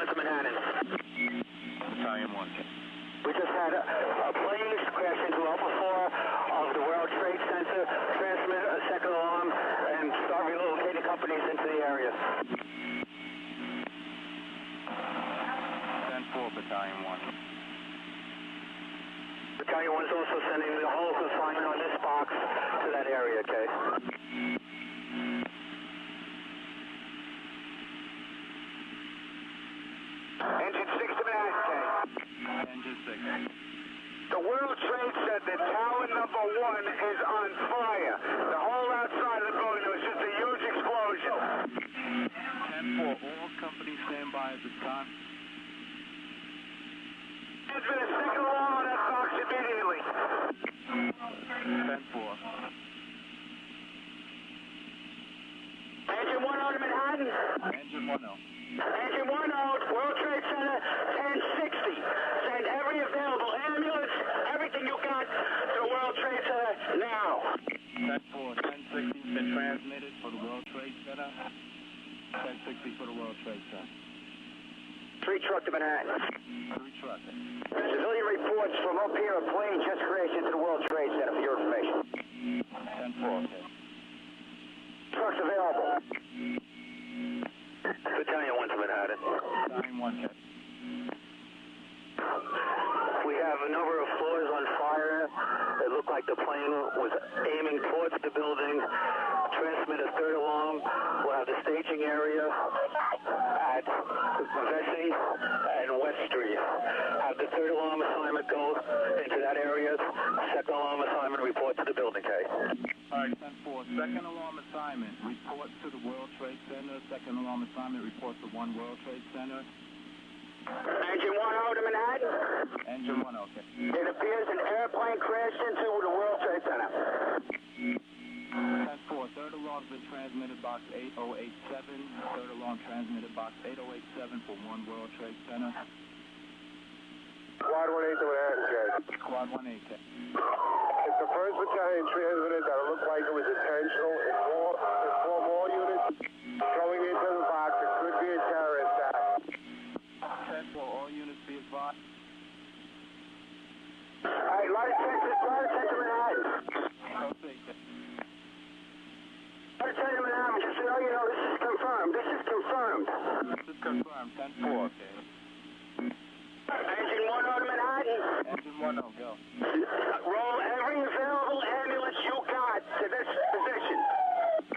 1 to Manhattan. Battalion 1. We just had a plane crash into Alpha 4 of the World Trade Center, transmit a second alarm, and start relocating companies into the area. 10-4, Battalion 1. Battalion 1 is also sending the whole consignment on this box to that area, okay? Engine 6 to Manhattan, Engine 6. The World Trade Center, tower number 1 is on fire. The whole outside of the building, there was just a huge explosion. 10-4, all companies stand by at this time. There's been a second alarm on that box immediately. 10-4. Engine 1 on to Manhattan. Engine 1-0. Engine 1 out, World Trade Center, 1060. Send every available ambulance, everything you got to the World Trade Center now. 10-4, 1060 been transmitted for the World Trade Center. 1060 for the World Trade Center. 3 truck to Manhattan. 3 truck. Civilian reports from up here, a plane just crashed into the World Trade Center for your information. 10-4, okay. Trucks available. Battalion 1 to Manhattan. Battalion 1, okay. We have a number of floors on fire. It looked like the plane was aiming towards the building. Transmit a third alarm. We'll have the staging area at Vesey and West Street. Have the third alarm assignment go into that area. Second alarm assignment report to the building, okay? Alright, 10-4. Second alarm assignment, report to the World Trade Center. Second alarm assignment, report to 1 World Trade Center. Engine 1 out to Manhattan. Engine 1, okay. It appears an airplane crashed into the World Trade Center. 10-4. Third alarm's been transmitted, box 8087. Third alarm transmitted, box 8087 for 1 World Trade Center. Squad 1-8 to Manhattan, Jay. Squad 1-8, okay. If the 1st Battalion transmitted that it looked like it was intentional, inform all units going into the box. It could be a terrorist attack. 10-4, all units be advised. Alright, light attention to Manhattan. Okay. Light attention to Manhattan, just so you know, this is confirmed. This is confirmed. This is confirmed, 10-4, okay. Engine 1 out to Manhattan. Engine 1-0, go. Roll every available ambulance you got to this position.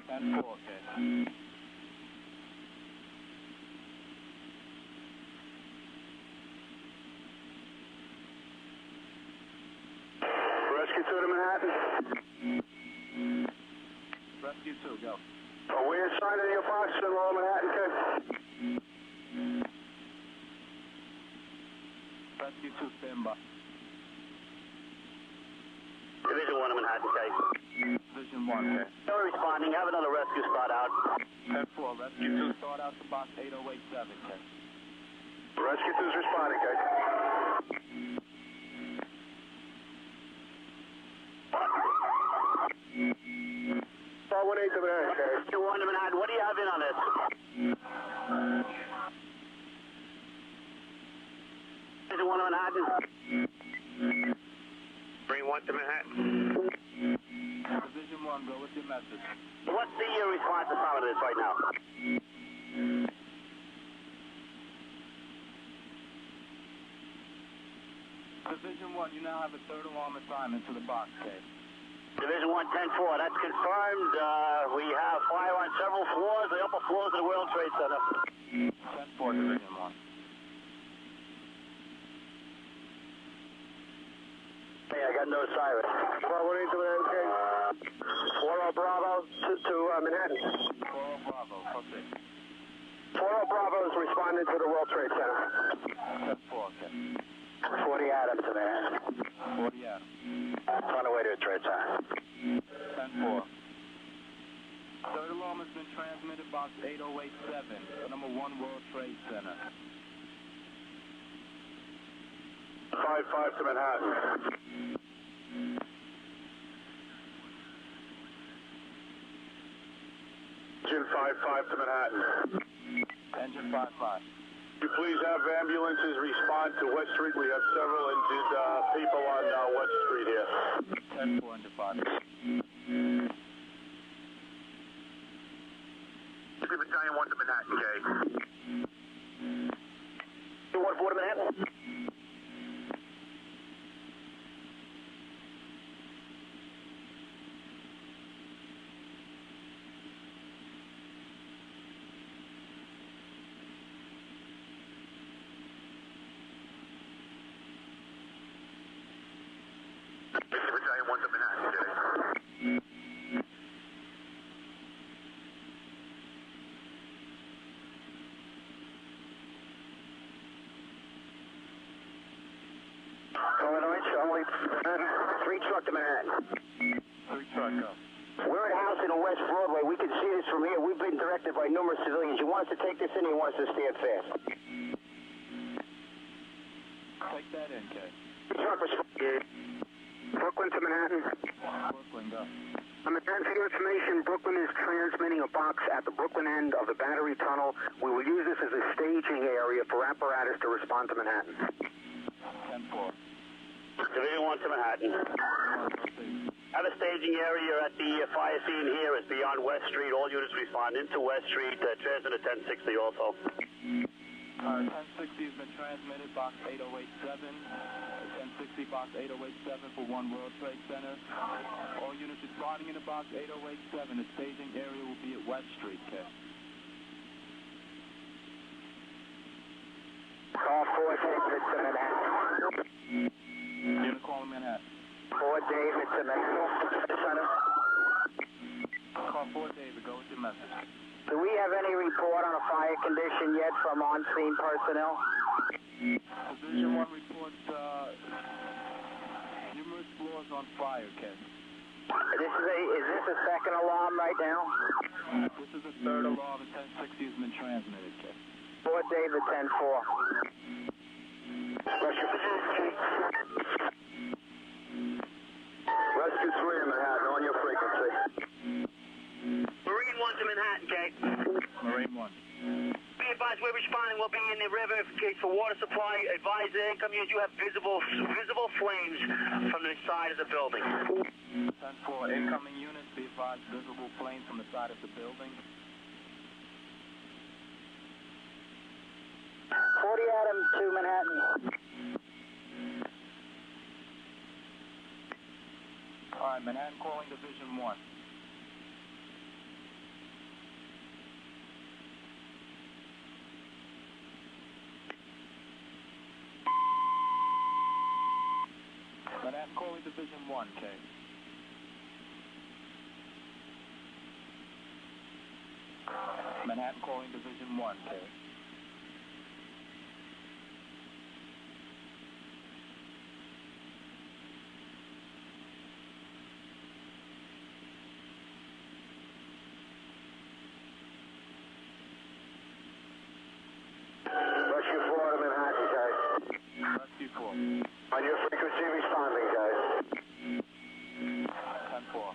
10-4, okay. Rescue 2 to Manhattan. Rescue 2, go. Are we assigning your box to Lower Manhattan, Ken? Rescue 2, stand by. Division 1 of Manhattan, okay. Division 1, okay. Still responding. Have another rescue spot out. 10-4, Rescue 2, start out to box 8087, okay. Rescue 2's responding, okay. Squad 1-8 to Manhattan, okay. Rescue 1 to Manhattan. What do you have in on this? Division 1 of Manhattan. Bring 1 to Manhattan. Division 1, go with your message. What's the response to some of this right now? Division 1, you now have a third alarm assignment to the box case. Division 1, 10-4. That's confirmed. We have fire on several floors, the upper floors of the World Trade Center. 10-4, Division 1. Hey, I got no siren. Squad 1-8 to Manhattan, okay. 4 Bravo to Manhattan. 4 Bravo, okay. 4 Bravo is responding to the World Trade Center. 10-4, okay. 40 Adams to Manhattan. 40 Adams. It's on the way to the Trade Center. 10-4. Third alarm has been transmitted, box 8087, number 1 World Trade Center. 5-5 to Manhattan. Engine 5-5 to Manhattan. Engine 5-5. you please have ambulances respond to West Street? We have several injured people on West Street here. 10-4 into 5. Battalion 1 to Manhattan, K. 1-4 to Manhattan. Battalion 1 to Manhattan, K. Illinois, Charlie, 3 truck to Manhattan. 3 truck up. We're at a house in West Broadway. We can see this from here. We've been directed by numerous civilians. You want us to take this in or you want us to stand fast? Take that in, K. Truck Brooklyn to Manhattan. Brooklyn, go. Manhattan, for your information, Brooklyn is transmitting a box at the Brooklyn end of the Battery Tunnel. We will use this as a staging area for apparatus to respond to Manhattan. 10-4. Division 1 to Manhattan. Have a staging area at the fire scene here. It's beyond West Street. All units respond into West Street. Transmit to 1060 also. 1060 has been transmitted, box 8087. 1060, box 8087 for One World Trade Center. All units responding into box 8087. The staging area will be at West Street, K. Call 4 David to Manhattan. Unit calling Manhattan. 4 David to Manhattan. Center. Call 4 David, go with your message. Do we have any report on a fire condition yet from on-scene personnel? Division 1 reports numerous floors on fire, Ken. Is this a second alarm right now? This is the third alarm, and 1060 has been transmitted, Ken. 4 David 10-4. Rescue 3 in Manhattan, on your frequency. Marine 1 to Manhattan, Kate. Marine 1. Be advised, we're responding. We'll be in the river in case for water supply. Advise the incoming units you have visible flames from the side of the building. 10-4, incoming units, be advised, visible flames from the side of the building. 40 Adams to Manhattan. All right, Manhattan calling Division 1. Manhattan calling Division 1, K. Manhattan calling Division 1, K. Rescue 4 to Manhattan, guys. Rescue 4. On your frequency responding, guys. 10-4.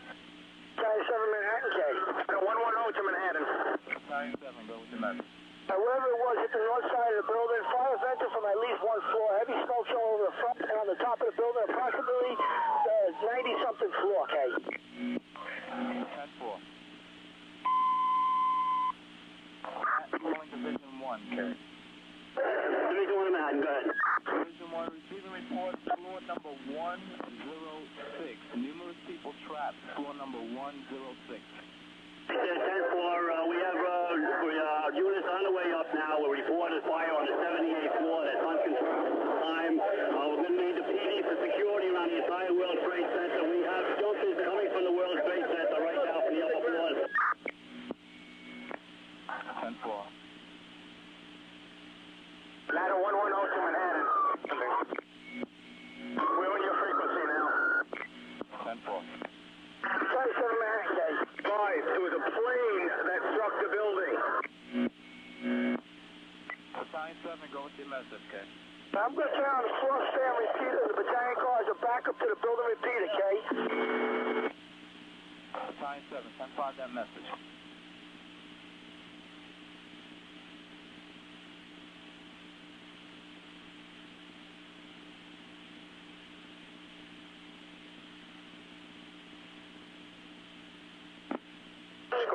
Battalion 7 Manhattan, K. 110 to Manhattan. Battalion 7, go with your message. Wherever it was, hit the north side of the building. Fire vented from at least one floor. Heavy smoke showing over the front and on the top of the building. Approximately 90-something floor, K. 10-4. Calling Division 1, K. Division 1 Manhattan, go ahead. Division 1 receiving report, floor number 106. Numerous people trapped, floor number 106. 10-4, we have units on the way up now. We're reporting fire on the 78th floor. That's uncontrolled at the time. We're going to need the PD for security around the entire World Trade Center. We have jumpers coming from the World Trade Center right now from the upper floors. 10-4. Ladder 110 to Manhattan. We're on your frequency now. 10-4. 27 Manhattan, K. 5, there was a plane that struck the building. Battalion 7, go with your message, K. I'm going to turn on the floor stand repeater. The battalion cars are back up to the building repeater, K. Battalion 7, 10-5 that message.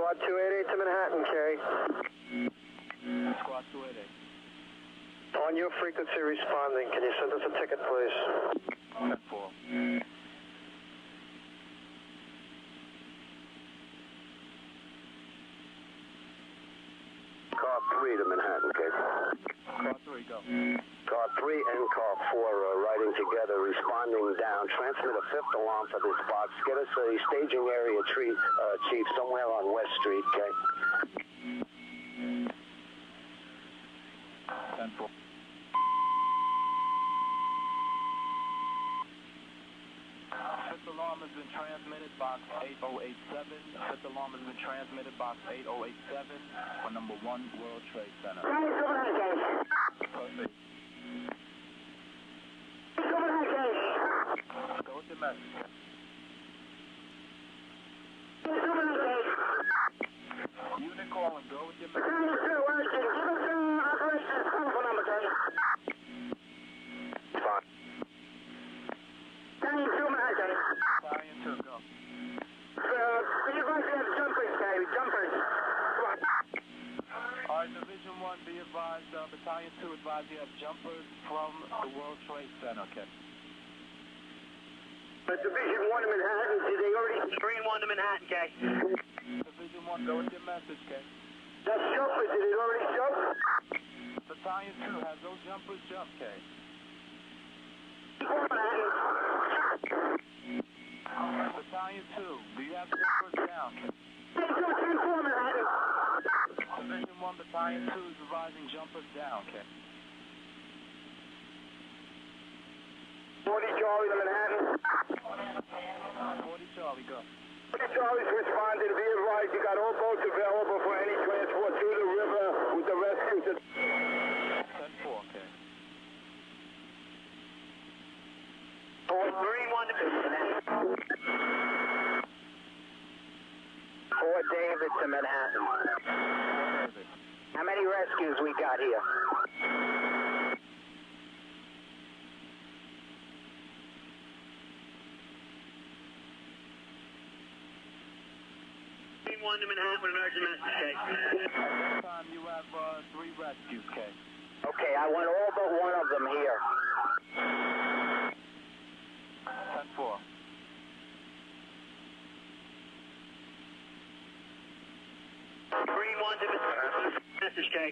Squad 288 to Manhattan, K. Squad 288. On your frequency responding, can you send us a ticket, please? 10-4. Car 3 to Manhattan, K. Car 3, go. Car 3 and Car 4 riding together, responding down. Transmit a fifth alarm for this box. Get us a staging area chief somewhere on West Street, K. 10-4. Fifth alarm has been transmitted, box 8087. Fifth alarm has been transmitted, box 8087 for number 1 World Trade Center. Perfect. Go with your message. Unit calling, go with your message. Fine. Battalion 2, go. Alright, Division 1, be advised, Battalion 2 advised you have jumpers from the World Trade Center, okay? Division 1 to Manhattan, did they already... 3 and 1 to Manhattan, K. Division 1, go with your message, okay? That jumper, did it already jump? Battalion 2, has those jumpers jumped, okay? Battalion 2, do you have jumpers down, okay? Division 1, Battalion 2 is advising jumpers down, okay? 40 Charlie to Manhattan. 40 Charlie, go. 40 Charlie's responded. Be advised, you got all boats available for any transport through the river with the rescue. 10-4, okay. 3 and 1 to Manhattan. 4 David to Manhattan. How many rescues we got here? 1 to Manhattan with an urgent message, K. At this time, you have 3 rescues, K. Okay, I want all but one of them here. 10-4. 3 and 1 to Manhattan. Message, K.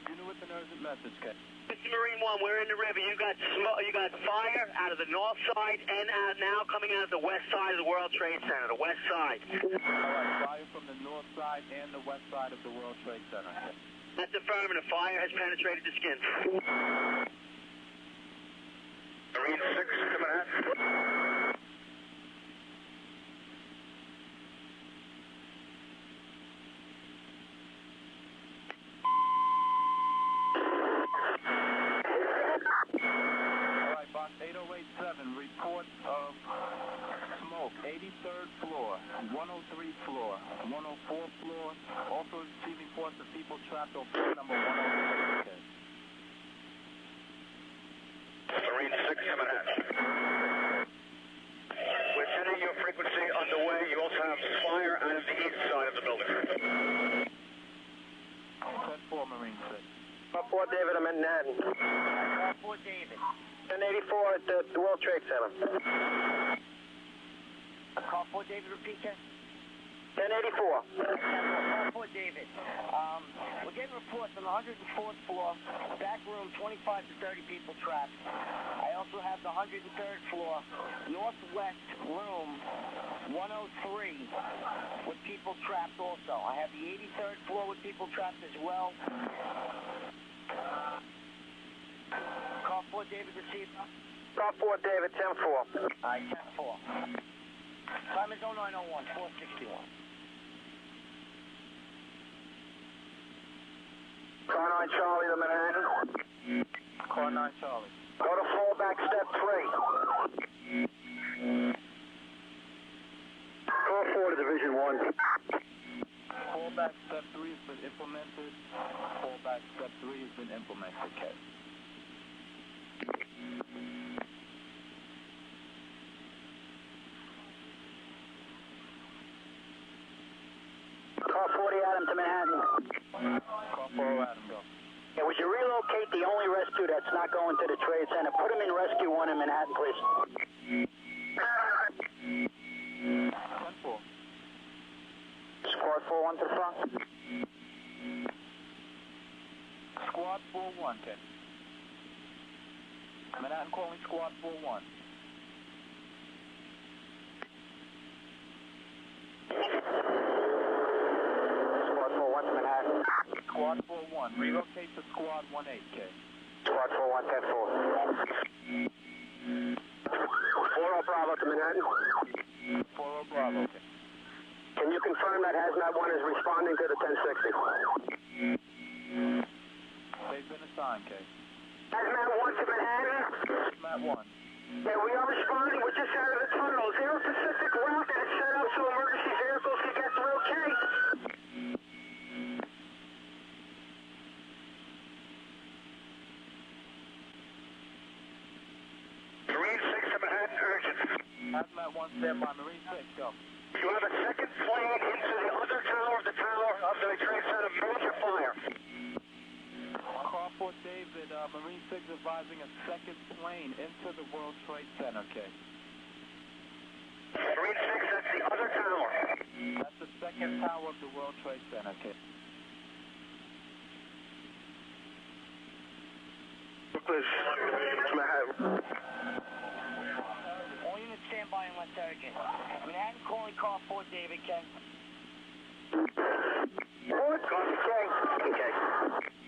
Unit with an urgent message, K. Mr. Marine 1, we're in the river. You got fire out of the north side and now coming out of the west side of the World Trade Center, the west side. Alright, fire from the north side and the west side of the World Trade Center. That's affirmative. Fire has penetrated the skin. Marine 6 to Manhattan. Box 8087, report of smoke, 83rd floor, 103 floor, 104 floor, also receiving reports of people trapped on floor number 106. Okay. Marine 6 to Manhattan. We're sending your frequency underway. You also have fire out of the east side of the building. 10-4, Marine 6. 4 David, I'm in Manhattan. 4 David. 1084 at the World Trade Center. Call 4 David, repeat that. 1084. Call 4 David. We're getting reports on the 104th floor, back room, 25 to 30 people trapped. I also have the 103rd floor, northwest room, 103, with people trapped also. I have the 83rd floor with people trapped as well. Call 4 David, receive. Call 4 David, 10-4. All right, 10-4. Time is 0901, 461. Car 9 Charlie to Manhattan. Car 9 Charlie. Go to fallback step 3. Call 4 to Division 1. Fallback step 3 has been implemented. Fallback step 3 has been implemented, okay. Adam to Manhattan. Call 4 Adam, go. Yeah, would you relocate the only rescue that's not going to the Trade Center? Put him in Rescue 1 in Manhattan, please. 10-4. Squad 4-1 to the front. Squad 4-1, Ken. Manhattan calling Squad 4-1. Squad 4-1 to Manhattan. Squad 4-1, relocate to Squad 1-8, K. Squad 4-1, 10-4. 4-0 Bravo to Manhattan. 4-0 Bravo, K. Can you confirm that Hazmat 1 is responding to the 1060? They've been assigned, K. Hazmat 1 to Manhattan. Hazmat 1. Yeah, we are responding. We're just out of the tunnel. Zero Pacific route that is set up so emergency vehicles can get through, okay? Marine 6 to Manhattan, urgent. Hazmat 1, stand by. Marine 6, go. You have a second plane into the other tower of the Trade Center. Major fire. Call Fort David, Marine 6 advising a second plane into the World Trade Center, K. Marine 6, that's the other tower. That's the second tower of the World Trade Center, K. All units stand by unless urgent. Manhattan calling call Fort David, Ken. Fort, okay.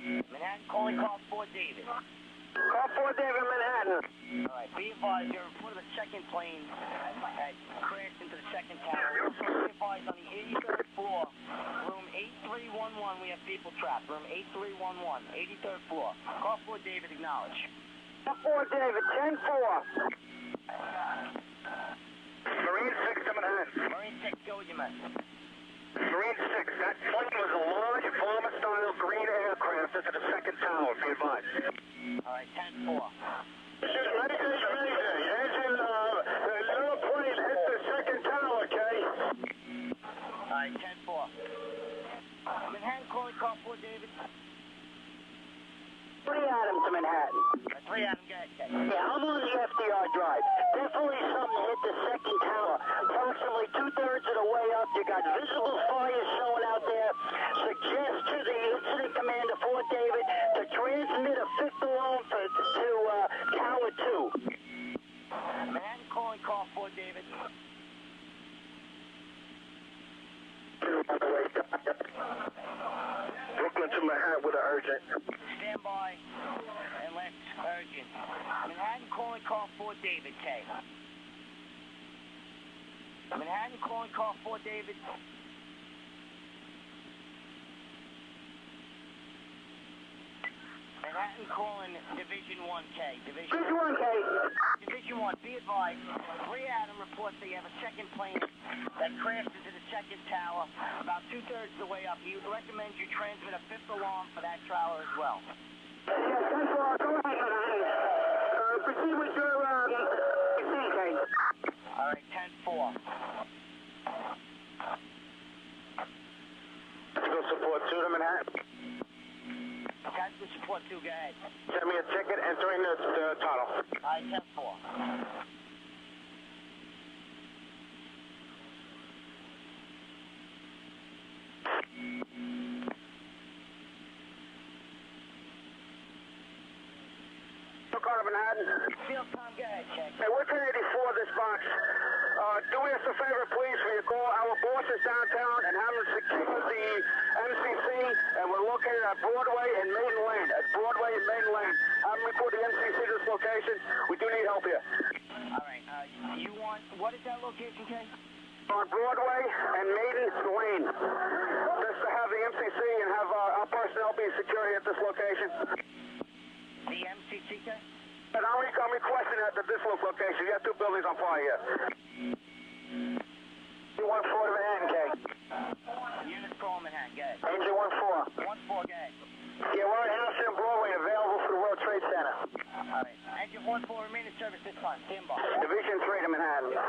Manhattan calling call Fort David. Call Fort David, Manhattan. All right, be advised, you're reported a second plane that crashed into the second tower. Also, be advised on the 83rd floor, room 8311, we have people trapped. Room 8311, 83rd floor. Call Fort David, acknowledge. Call Fort David, 10-4. Marine 6 to Manhattan. Marine 6, go with your men. Marine 6, that plane was a large bomber-style green aircraft into the second tower, be advised. All right, 10-4. Engine, the little plane hit the second tower, okay? All right, 10-4. Manhattan calling call Fort David. 3 Adam to Manhattan. 3 Adam, go ahead, Ken. Yeah, I'm on the FDR drive. Definitely something hit the second tower. Approximately 2/3 of the way up, you got visible fires showing out there. Suggest to the incident commander, Fort David, to transmit a fifth alarm to Tower 2. Manhattan calling call Fort David. Brooklyn to Manhattan with an urgent. Stand by unless urgent. Manhattan calling call Fort David, K. Manhattan calling call Fort David. Manhattan calling Division 1K. Division 1K. Division 1, be advised. 3 Adam reports that you have a second plane that crashed into the second tower about 2/3 of the way up. He recommends you transmit a fifth alarm for that tower as well. Yeah, 10-4, go ahead, Manhattan. Proceed with your, okay. All right, 10-4. Let's go support 2 to Manhattan. Tactical support 2, go ahead. Send me a ticket entering the tunnel. All right, 10-4. Manhattan. Field time, go ahead, check. Hey, we're 1084 this box. Do us a favor, please, when you call our bosses downtown and have them secure the MCC, and we're located at Broadway and Maiden Lane. At Broadway and Maiden Lane. Have them report the MCC to this location. We do need help here. All right, you want, what is that location, Ken? On Broadway and Maiden Lane. Just to have the MCC and have our personnel be secure here at this location. The MCC, Ken? And I'm requesting that at this location. You have 2 buildings on fire here. You 1-4 to Manhattan, K. Unit call Manhattan, go ahead. Engine 1-4. 1-4, go ahead. Yeah, we're at House and Broadway, available for the World Trade Center. Alright. Engine 1-4, remain in service this time. Stand by. Division 3 to Manhattan. Go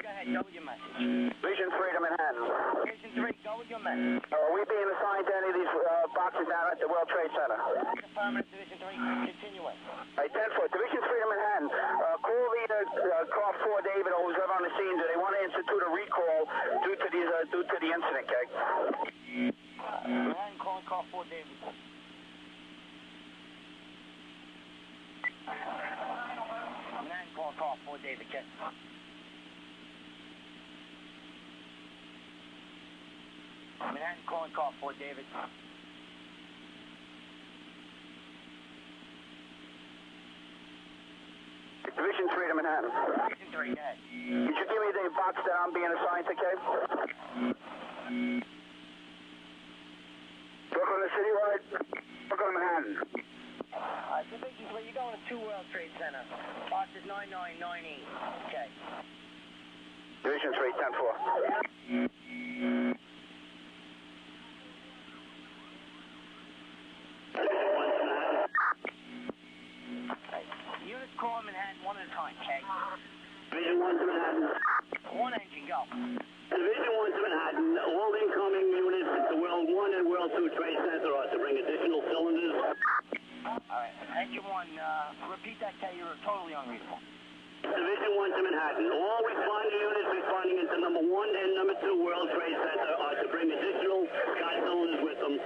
ahead, go with your message. Division 3 to Manhattan. Division 3, go with your message. Are we being assigned to any of these boxes down at the World Trade Center? Affirmative, Division 3, continuing. Hey, 10-4, Division 3 to Manhattan. Call leader car 4, David, or who's ever on the scene. Do they want to institute a recall due to the incident, okay? Manhattan calling car 4, David. Manhattan calling car 4, David, okay? Manhattan calling car 4, David. Division 3 to Manhattan. Division 3, go ahead. Could you give me the box that I'm being assigned to, okay? Brooklyn to Citywide. Brooklyn to Manhattan. Division 3, you're going to 2 World Trade Center. Box is 9998. Okay. Division 3, 10-4. Units call Manhattan one at a time, okay? Division 1 to Manhattan. One engine, go. Division 1 to Manhattan. All incoming units at the World 1 and World 2 Trade Center are to bring additional cylinders. Alright, engine 1, repeat that, K, you're totally unreadable. Division 1 to Manhattan. All responding units responding into number 1 and number 2 World Trade Center are to bring additional Scott cylinders with them.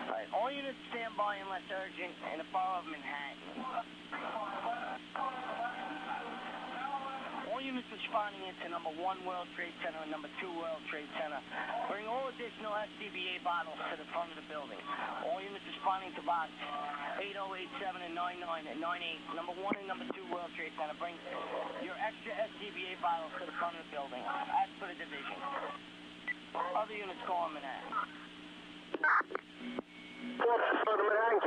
Alright, all units stand by unless urgent in the borough of Manhattan. All units responding into number 1 World Trade Center and number 2 World Trade Center. Bring all additional SDBA bottles to the front of the building. All units responding to box 8087 and 99 and 98, number 1 and number 2 World Trade Center. Bring your extra SDBA bottles to the front of the building, as per the division. Other units call in Manhattan. 4 to Manhattan, K.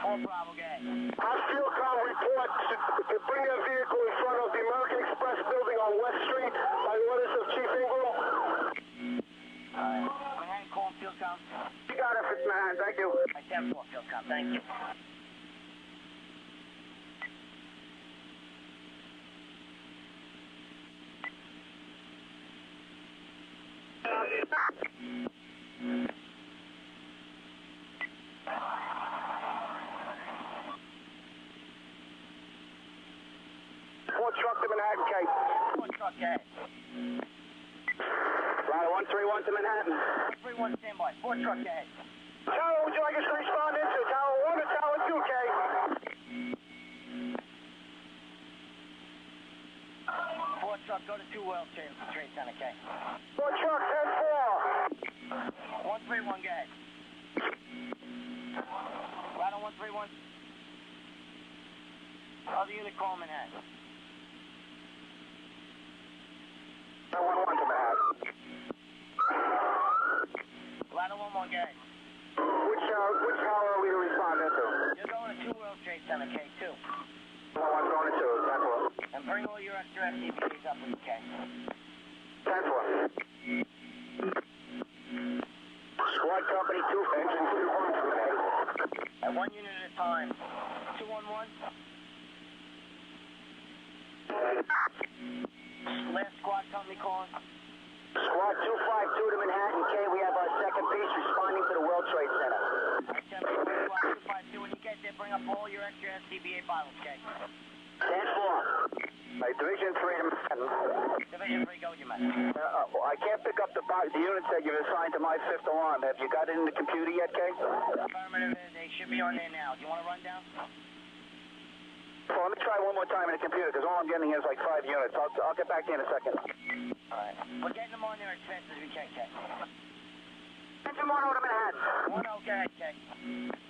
4 Bravo, go ahead. Our field call report to bring a vehicle in front of the American Express building on West Street by the orders of Chief Ingram. Manhattan calling field count. You got it, Manhattan. Thank you. 10-4 field count, thank you. Truck to Manhattan, Kate. 4 truck, go ahead. Ladder 131 to Manhattan. 131 standby. 4 truck, go ahead. Tower, would you like us to respond into Tower 1 or Tower 2, Kate? 4 truck, go to 2 World Trade Center, okay? 4 truck, 10-4. 131, go ahead. Ladder 131. Other unit call Manhattan. 1-1 to Manhattan. Ladder 1-1, go ahead. Which tower are we to respond into? You're going to 2 World Trade Center, K, 2. 1-1 going to 2, 10-4. And bring all your extra SDBAs up with you, K. 10-4. Squad company 2, engine 2-1 to Manhattan. At 1 unit at a time. 2-1-1. Last squad company calling. Squad 252 to Manhattan, K. We have our second piece responding to the World Trade Center. Squad 252, when you get there, bring up all your extra SDBA bottles, K. 10-4. Division 3 to Manhattan. Division 3, go with your message. I can't pick up the units that you've assigned to my 5th alarm. Have you got it in the computer yet, K? Affirmative, they should be on there now. Do you want to run down? Well, let me try one more time in the computer, because all I'm getting is like 5 units. I'll get back to you in a second. Alright. We're getting them on there as fast as we can, K. Engine 1 to Manhattan. 1-0, go ahead, K.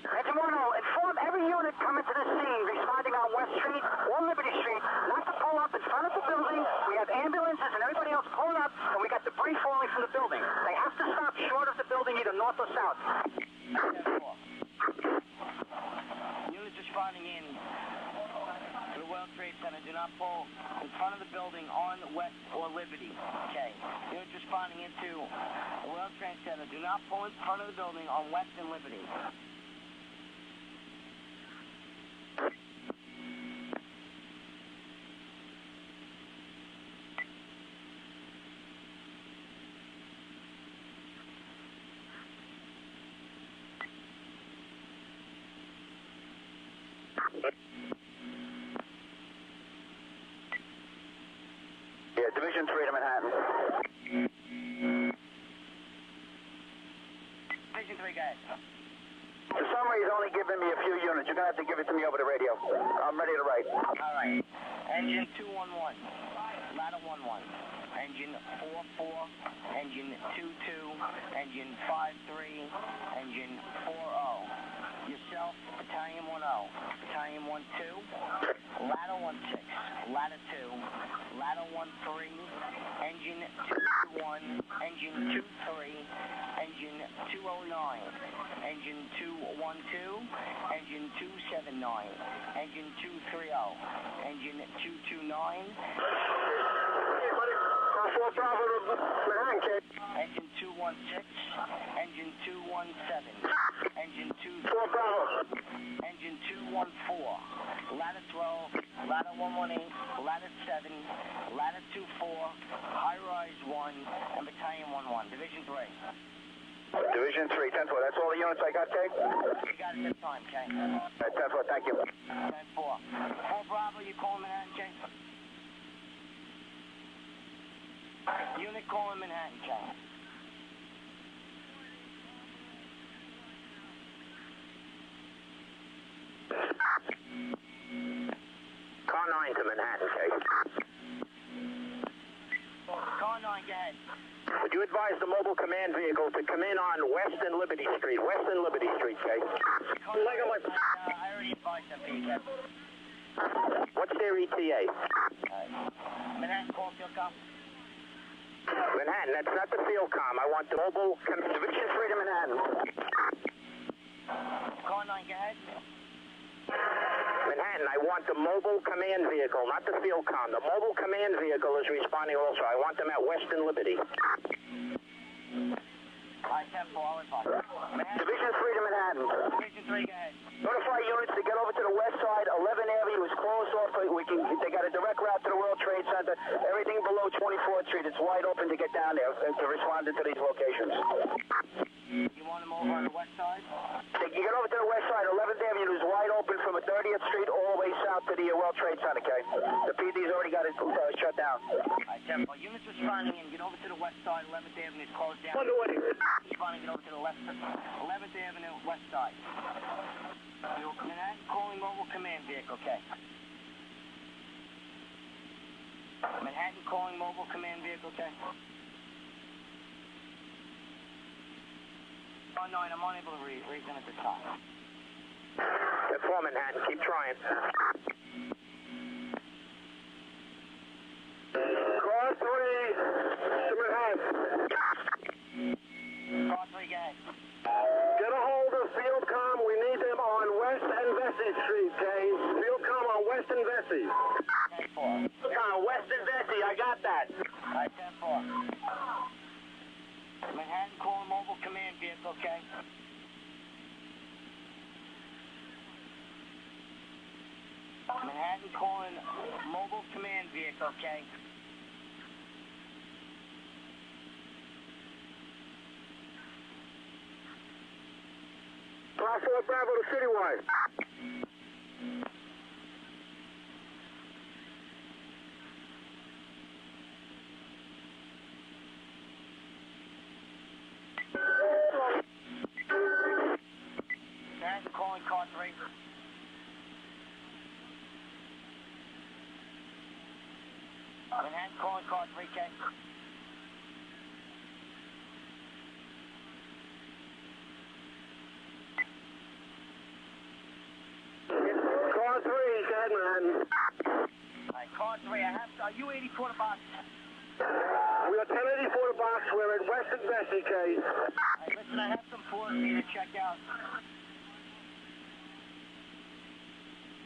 Engine 1, inform every unit coming to the scene responding on West Street or Liberty Street not to pull up in front of the building. We have ambulances and everybody else pulling up, and we got debris falling from the building. They have to stop short of the building, either north or south. 10-4. Units responding in to the World Trade Center. Do not pull in front of the building on West or Liberty. Okay. Units responding into the World Trade Center. Do not pull in front of the building on West and Liberty. Yeah, Division 3 to Manhattan. Division 3, go ahead. For some reason, only giving me a few units. You're going to have to give it to me over the radio. I'm ready to write. All right. Engine 211. Ladder 11. Engine 44. Engine 22. Engine 53. Engine 40. Yourself, Battalion 10. Battalion 12. Ladder 16. Ladder 2. Ladder 13. Engine 221. Engine 23. Engine 209. Engine 212. Engine 279. Engine 230. Engine 229. Engine 216. Engine 217. Engine 2. Engine 214. Ladder 12. Ladder 118. Ladder 7. Ladder 24. High rise 1. And Battalion 11. Division 3. Division 3, 10-4. That's all the units I got, Kay? You got it this time, Kay. 10-4, thank you. 10-4. 4 Bravo, you calling Manhattan, Kay? Unit calling Manhattan, Kay. Car 9 to Manhattan, Kay. Car 9, go ahead. Would you advise the mobile command vehicle to come in on West and Liberty Street? West and Liberty Street, Kay. I already advised them, Kay. What's their ETA? Manhattan, call field com. Manhattan, that's not the field com. I want the mobile Division 3 to Manhattan. Car 9, go ahead. Manhattan, I want the mobile command vehicle, not the field com. The mobile command vehicle is responding also. I want them at West and Liberty. All right, 10-4, I'll advise. Division 3 to Manhattan. Division 3, go ahead. Notify units to get over to the west side. 11th Avenue is closed off. They got a direct route to the World Trade Center. Everything below 24th Street, it's wide open to get down there to respond to these locations. You want them over on the west side? You get over to the west side. 11th Avenue is wide open from 30th Street all the way south to the World Trade Center, okay? The PD's already got it shut down. All right, 10-4. Units responding in. Get over to the west side. 11th Avenue is closed down. Underway. Responding, get over to the left. 11th Avenue, west side. Manhattan calling mobile command vehicle, okay? Manhattan calling mobile command vehicle, okay? Oh, 9, I'm unable to read them at this time. That's 4 Manhattan. Keep trying. Car 3 to Manhattan. Car 3, go ahead. Get a hold of Fieldcom. We need them on West and Vesey Street, okay? Fieldcom on West and Vesey. 10-4. West and Vesey, I got that. All right, 10-4. Manhattan calling mobile command vehicle, okay? Manhattan calling mobile command vehicle, okay? Bravo to Citywide. Manhattan calling car 3. Manhattan calling car 3, okay? Car 3, go ahead, Manhattan. Alright, car 3, I have, are you 80 quarter box? We are 1084 the box. We're at West and Vesey, okay? Alright, listen, I have some floors for you to check out.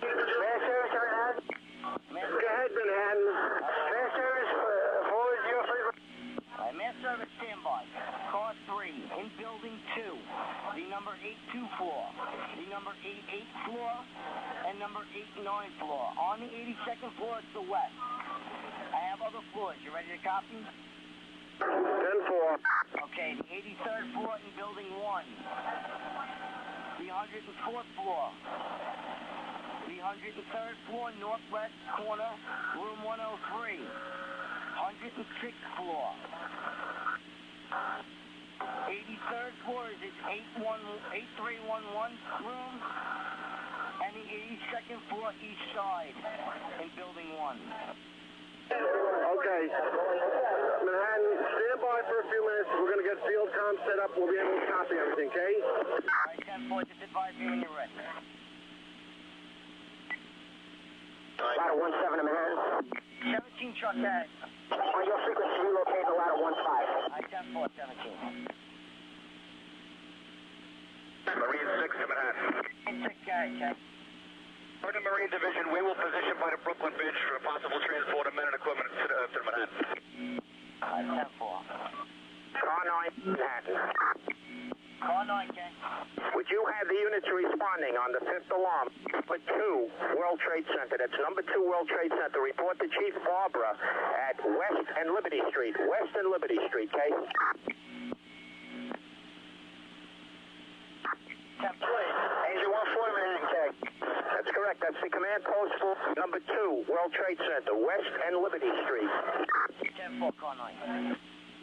Mass service to Manhattan. Go ahead, Manhattan. Mass service, forward 03. Alright, mass service standby. Car 3, in building 2, the number 82 floor, the number 88 floor, and number 89 floor. On the 82nd floor, it's the west. I have other floors. You ready to copy? 10-4. Okay, the 83rd floor in building 1. The 104th floor. The 103rd floor, northwest corner, room 103. 106th floor. 83rd floor is its 8311 room, and the 82nd floor east side in building 1. Okay. Manhattan, stand by for a few minutes. We're going to get field comm set up. We'll be able to copy everything, okay? Alright, 10-4, just advise me when you're ready. Ladder 17 in Manhattan. 17 truck ahead. On your frequency, relocate to ladder 15. Alright, 10-4, 17. Marine 6 to Manhattan. 6 guys, okay? For the Marine Division, we will position by the Brooklyn Bridge for a possible transport of men and equipment to Manhattan. Alright, 10-4. Car 9, Manhattan. Car 9, okay? Would you have the units responding on the 5th alarm? Number 2, World Trade Center. That's number 2, World Trade Center. Report to Chief Barbara at West and Liberty Street. West and Liberty Street, okay? 10-4. Engine 140, Manhattan, okay? That's correct. That's the command post for number 2, World Trade Center. West and Liberty Street. 10-4, car 9.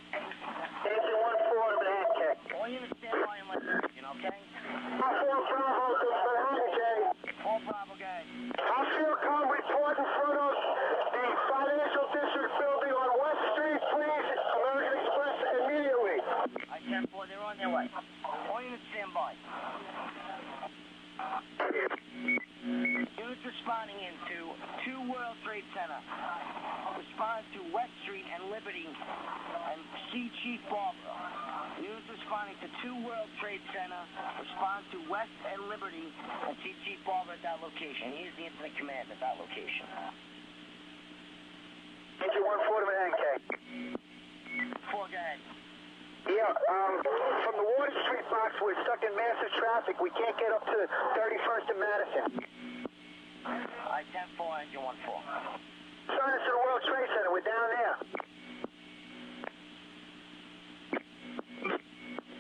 Engine 140, Manhattan, okay? All units stand by and listen, okay? 4 Bravo to Manhattan, okay? 4 Bravo, guys. I'll field comm report in front of the Financial District building on West Street, please. American Express immediately. Alright, 10-4, they're on their way. All units stand by. Units responding into 2 World Trade Center. Respond to West Street and Liberty and see Chief Barbara. Units responding to 2 World Trade Center. Respond to West and Liberty and see Chief Barbara at that location. He is the incident command at that location. Engine 140, Manhattan, okay? 4, go ahead. Yeah, from the Water Street box, we're stuck in massive traffic. We can't get up to 31st and Madison. Alright, 10-4, engine 1-4. Sign us to the World Trade Center. We're down there.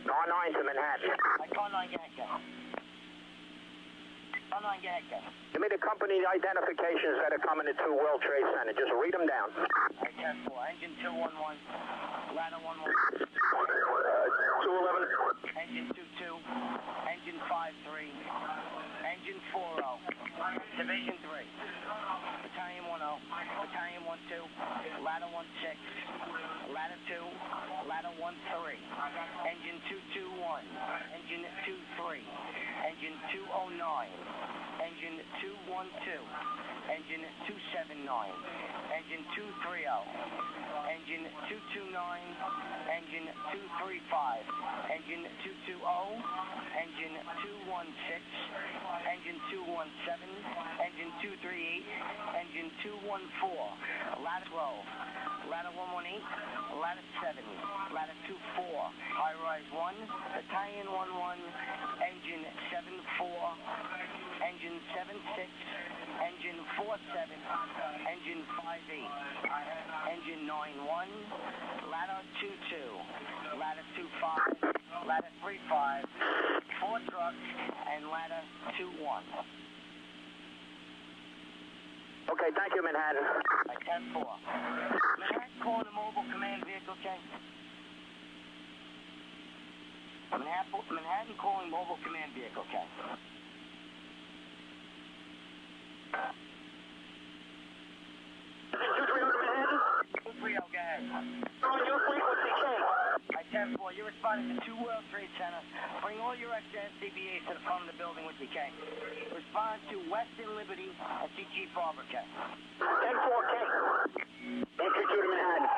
R9 to Manhattan. Alright, car 9, go ahead, go. Car 9, go ahead, go. Give me the company identifications that are coming into World Trade Center. Just read them down. Alright, 10-4, engine 211, ladder 11. 211. Engine 22, engine 53, engine 40, Division 3, Battalion 10, Battalion 12, ladder 16, ladder 2, ladder 13, engine 221, engine 23, engine 209, engine 212, engine 279, engine 230, engine 229, engine 235, engine 220, engine 216, engine 217, engine 238, engine 214, ladder 12, ladder 118, ladder 7, ladder 24, high rise 1, battalion 11, engine 74, engine 76, engine 47, engine 58, engine 91, ladder 22, ladder 25, ladder 35, 4 trucks, and ladder 21. Okay, thank you, Manhattan. Alright, 10-4. Manhattan calling a mobile command vehicle, okay? Manhattan calling mobile command vehicle, okay? 230, go ahead. On your frequency, King. Alright, 10-4, you're responding to 2 World Trade Center. Bring all your extra SCBAs to the front of the building with you, King. Respond to West and Liberty and see Chief Barbara, King. 10-4, King. Entry 2 to Manhattan.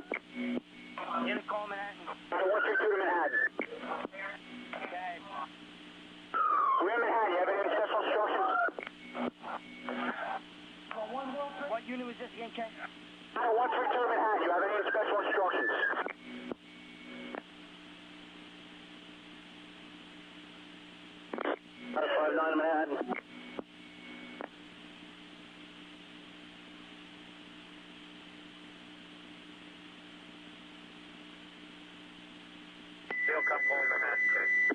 Unit call Manhattan. 132 to Manhattan. Go ahead. We're in Manhattan. You have any special instructions? What unit was this again, King? 132 to Manhattan. You have any special instructions? Ladder 59 Manhattan. Field comm calling Manhattan.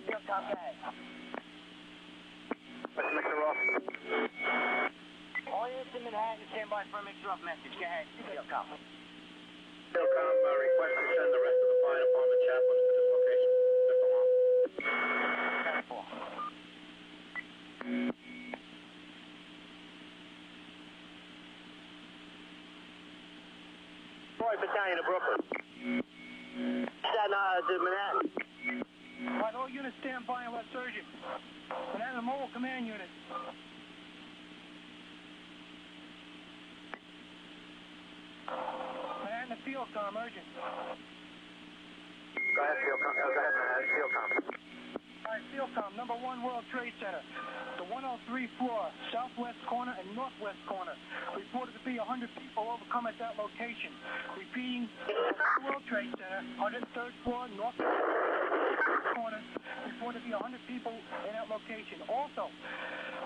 Field comm, go ahead. That's Mr. Ross. stand by for a mix-up message. Go ahead. Fielcom. Fielcom, request to send the rest of the fire department chaplains to this location. This alarm. 10-4. Boy Battalion of Brooklyn. To Manhattan. All right, all units stand by and let surgeon. Manhattan Mobile Command Unit. Manhattan Fielcom, urgent. Go ahead, Fielcom. Go ahead, Manhattan. Fielcom. All right, Fielcom, number 1 World Trade Center. The 103 floor, southwest corner and northwest corner. Reported to be 100 people overcome at that location. Repeating, World Trade Center, 103rd floor, northwest corner. Reported to be 100 people in that location. Also,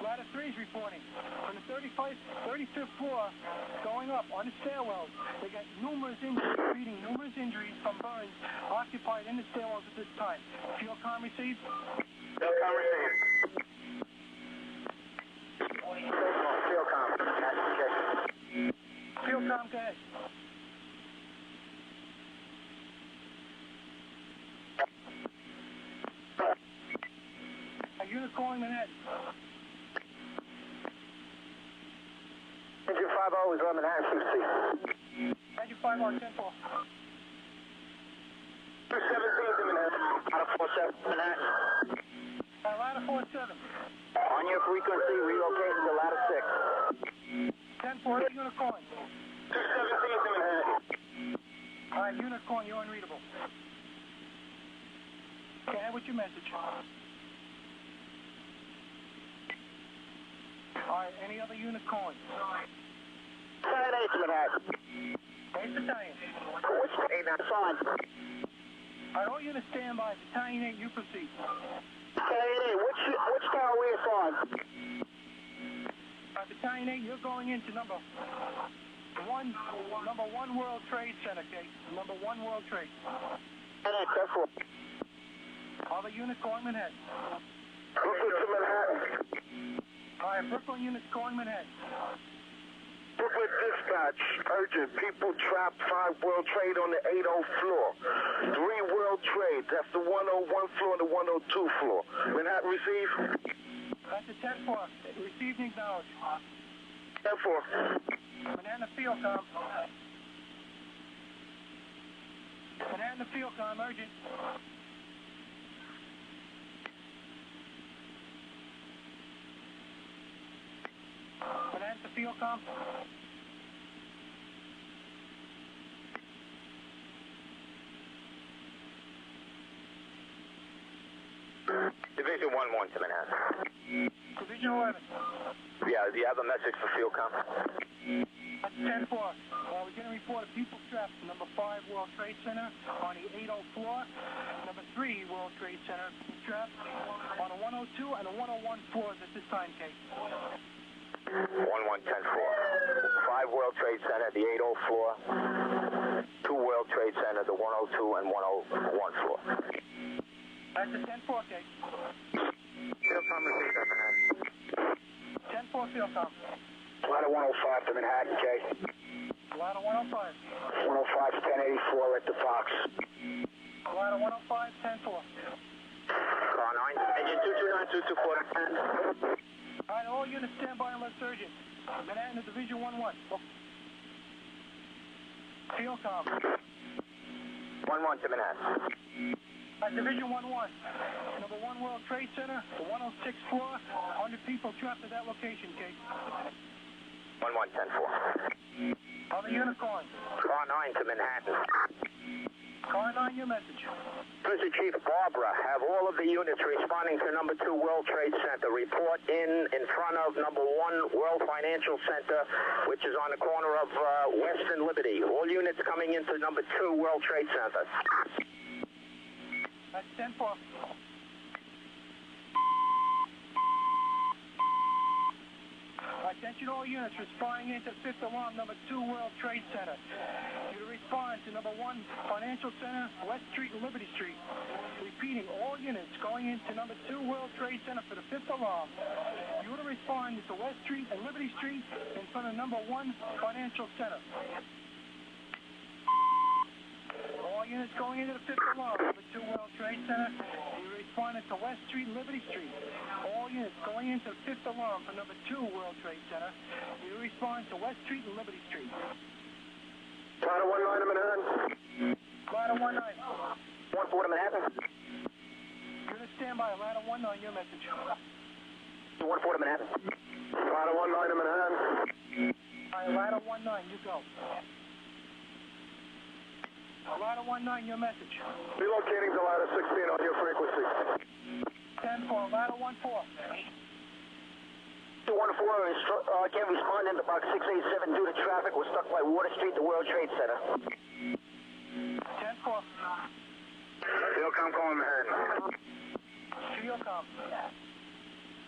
ladder 3 is reporting from the 35th floor going up on the stairwells. They got numerous injuries, repeating numerous injuries from burns occupied in the stairwells at this time. Fielcom received? Fielcom received. Fielcom. Fielcom, go ahead. A unit calling Manhattan. Engine 5-0 is on Manhattan, QC. Engine 5-0, 10-4. 217 to Manhattan. Out of 47 Manhattan. Ladder 47. On your frequency, relocating to ladder 6. 10-4, unit calling. 217 to Manhattan. All right, unit calling, you're unreadable. Go ahead with your message. All right, any other unit calling? 10-8 to Manhattan. 8 Battalion. Which 8 not signed? All right, all units stand by. Battalion 8, you proceed. 10-8, which tower we assigned? All right, Battalion 8, you're going into number 1 World Trade Center, okay? Number 1 World Trade. 10-8, 10-4. Other unit calling Manhattan. Brooklyn to Manhattan. All right, Brooklyn units calling Manhattan. Brooklyn dispatch, urgent. People trapped 5 World Trade on the 80 floor. 3 World Trade. That's the 101 floor and the 102 floor. Manhattan receive? That's a 10-4. Received and acknowledged. 10-4. Manhattan Fielcom. Manhattan Fielcom, urgent. Manhattan Fielcom. Division 1-1 to Manhattan. Division 11. Yeah, do you have a message for Fielcom? That's 10-4. We're getting a report of people trapped in number 5 World Trade Center on the 80 floor. Number 3 World Trade Center trapped on the 102 and the 101 floors at this time, Kate. 1-1-10-4. 5 World Trade Center, the 80 floor. 2 World Trade Center, the 102 and 101 floor. That's a 10-4, Kate. Fielcom received at Manhattan. 10-4 Fielcom. Ladder 105 to Manhattan, Jay. Ladder 105. 105 is 1084 at the Fox. Ladder 105, 10-4. Car 9, engine 229-224. All right, all units stand by and let surgeon. Manhattan to Division 1-1. Fielcom. 1-1 to Manhattan. Division 1-1. Number 1 World Trade Center, the 106th floor. 100 people trapped at that location, Kate. 1-1-10-4. Other unit calling. Car 9 to Manhattan. Car 9, your message. Mr. Chief Barbara, have all of the units responding to number 2 World Trade Center report in front of number 1 World Financial Center, which is on the corner of West and Liberty. All units coming into number 2 World Trade Center. That's 10-4. Attention all units responding into fifth alarm, number 2 World Trade Center. You to respond to number 1 Financial Center, West Street and Liberty Street. Repeating, all units going into number 2 World Trade Center for the fifth alarm. You to respond to West Street and Liberty Street in front of number 1 Financial Center. All units going into the fifth alarm, number 2 World Trade Center. You responded to West Street and Liberty Street. All units going into the fifth alarm for number 2 World Trade Center. You respond to West Street and Liberty Street. Ladder 19 to Manhattan. Ladder 19. 1-4 to Manhattan. You're to stand by. Ladder 19, your message. 1-4 to Manhattan. Ladder 19 to Manhattan. All right, Ladder 19, you go. Ladder 19, your message. Relocating to ladder 16 on your frequency. 10-4, ladder 14. 214 can't respond into box 687 due to traffic. We're stuck by Water Street, the World Trade Center. 10-4. Fielcom calling Manhattan. Fielcom.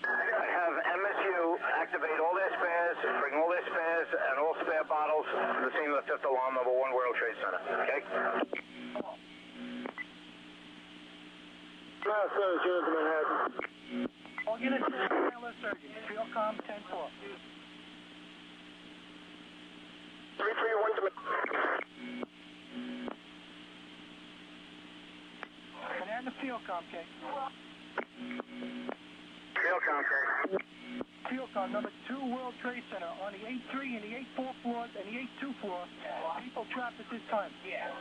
I have MSU activate all their spares, bring all their spares and all spare bottles to the scene of the fifth alarm, number 1 World Trade Center. Okay? Service units in Manhattan. All units in the wireless surgeon. Fielcom 10-4. 331 to Manhattan to Fielcom, okay? Fielcom, okay? Fielcom, number 2 World Trade Center on the 8-3 and the 8-4 floors and the 8-2 floor. People trapped at this time. Yeah.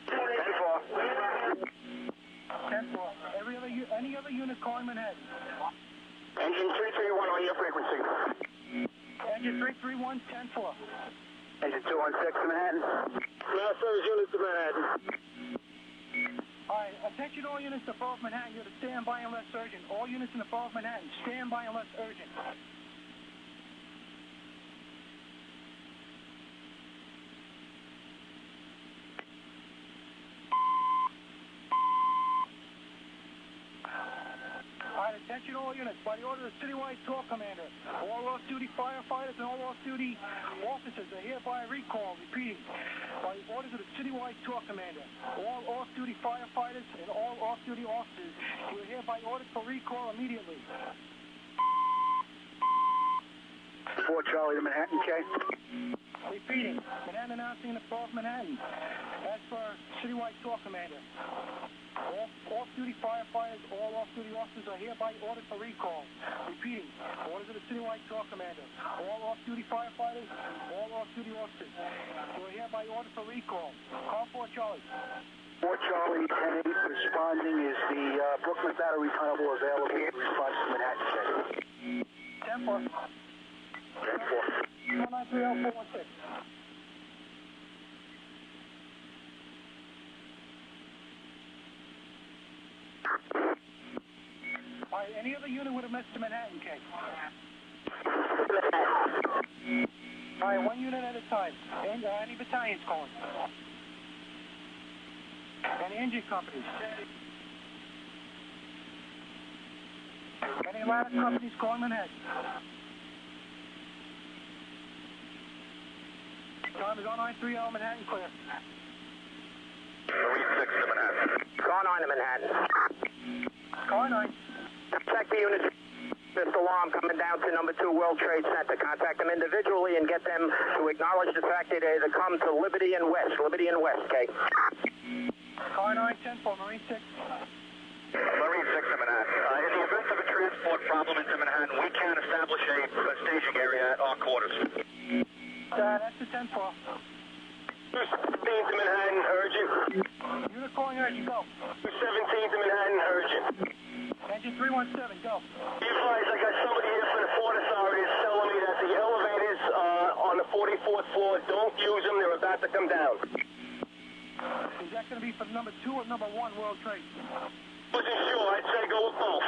10-4. 10-4. Any other unit calling Manhattan? Engine 331 on your frequency. Engine 331, 10-4. Engine 216 to Manhattan. Now service units to Manhattan. All right, attention all units to both Manhattan. You're to stand by unless urgent. All units in the both Manhattan, stand by unless urgent. All right, attention all units. By the order of the citywide tour commander, all off-duty firefighters and all off-duty officers are hereby recalled. Repeating, by the orders of the citywide tour commander, all off-duty firefighters and all off-duty officers, you are hereby ordered for recall immediately. 4 Charlie to Manhattan, okay? Repeating, Manhattan announcing the floor of Manhattan. As for citywide tour commander, all off-duty firefighters, all off-duty officers are hereby ordered for recall. Repeating, orders of the citywide tour commander, all off-duty firefighters, all off-duty officers, you are hereby ordered for recall. Call 4 Charlie. 4 Charlie, 10-8, responding is the Brooklyn Battery Tunnel available in response to Manhattan check. 10-4. 10-4. 1930416. All right, any other unit with a message to Manhattan, K? All right, 1 unit at a time. Any battalions calling? Any engine companies? Any ladder companies calling Manhattan? Time is 193 Manhattan clear. Marine 6 to Manhattan. Car 9 to Manhattan. Car 9. Check the units. Fifth alarm coming down to number 2 World Trade Center. Contact them individually and get them to acknowledge the fact that they come to Liberty and West, okay? Car 9, 10-4, Marine 6. Marine 6 to Manhattan. In the event of a transport problem into Manhattan, we can establish a staging area at our quarters. That's the 10-4. 217 to Manhattan, urgent. Unit calling urgent, go. 217 to Manhattan, urgent. Engine 317, go. Be advised, I got somebody here from the Port Authorities telling me that the elevators on the 44th floor, don't use them, they're about to come down. Is that going to be for number 2 or number 1 World Trade? Wasn't sure, I'd say go with both.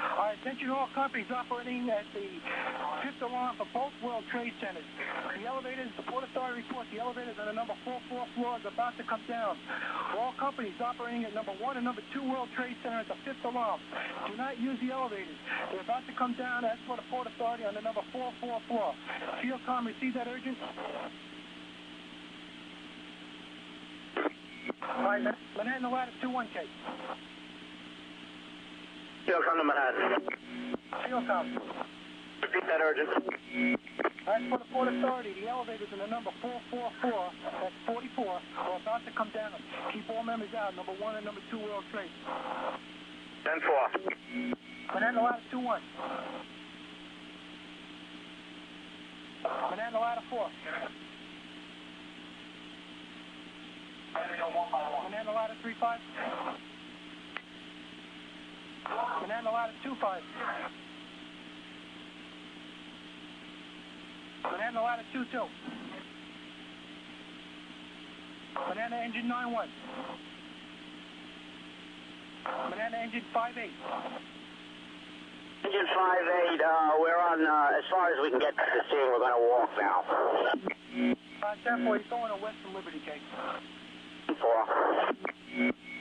All right, Attention all companies operating at the fifth alarm for both World Trade Centers. The elevators, the Port Authority reports the elevators on the number 44 floor is about to come down. All companies operating at number 1 and number 2 World Trade Center at the fifth alarm. Do not use the elevators. They're about to come down as per the Port Authority on the number 44 floor. Fieldcom, receive that urgent? All right, Manhattan ladder 2-1K. Fieldcom to Manhattan. Fieldcom. Repeat that urgent. As for the Port Authority, the elevators in the number 44 floor, that's 44, are about to come down. Keep all members out, number 1 and number 2 World Trade. 10-4. Manhattan ladder 2-1. Manhattan ladder 4. Manhattan ladder 3-5. Manhattan ladder 2-5. Manhattan ladder 2-2. Manhattan engine 9-1. Manhattan engine 5-8. Engine 5-8, we're on, as far as we can get to the scene, we're going to walk now. 10-4, he's going to Western Liberty, Case. 4.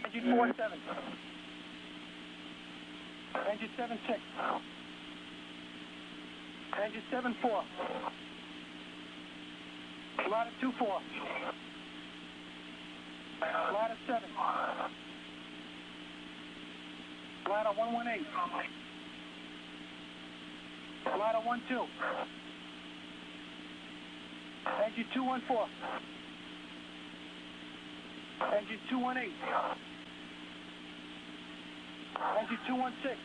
Engine 4-7. Engine 7-6. Engine 7-4. Ladder 2-4. Ladder 7. Ladder 1-1-8. Ladder 1-2. Engine 2-1-4. Engine 2-1-8. Engine 2-1-6.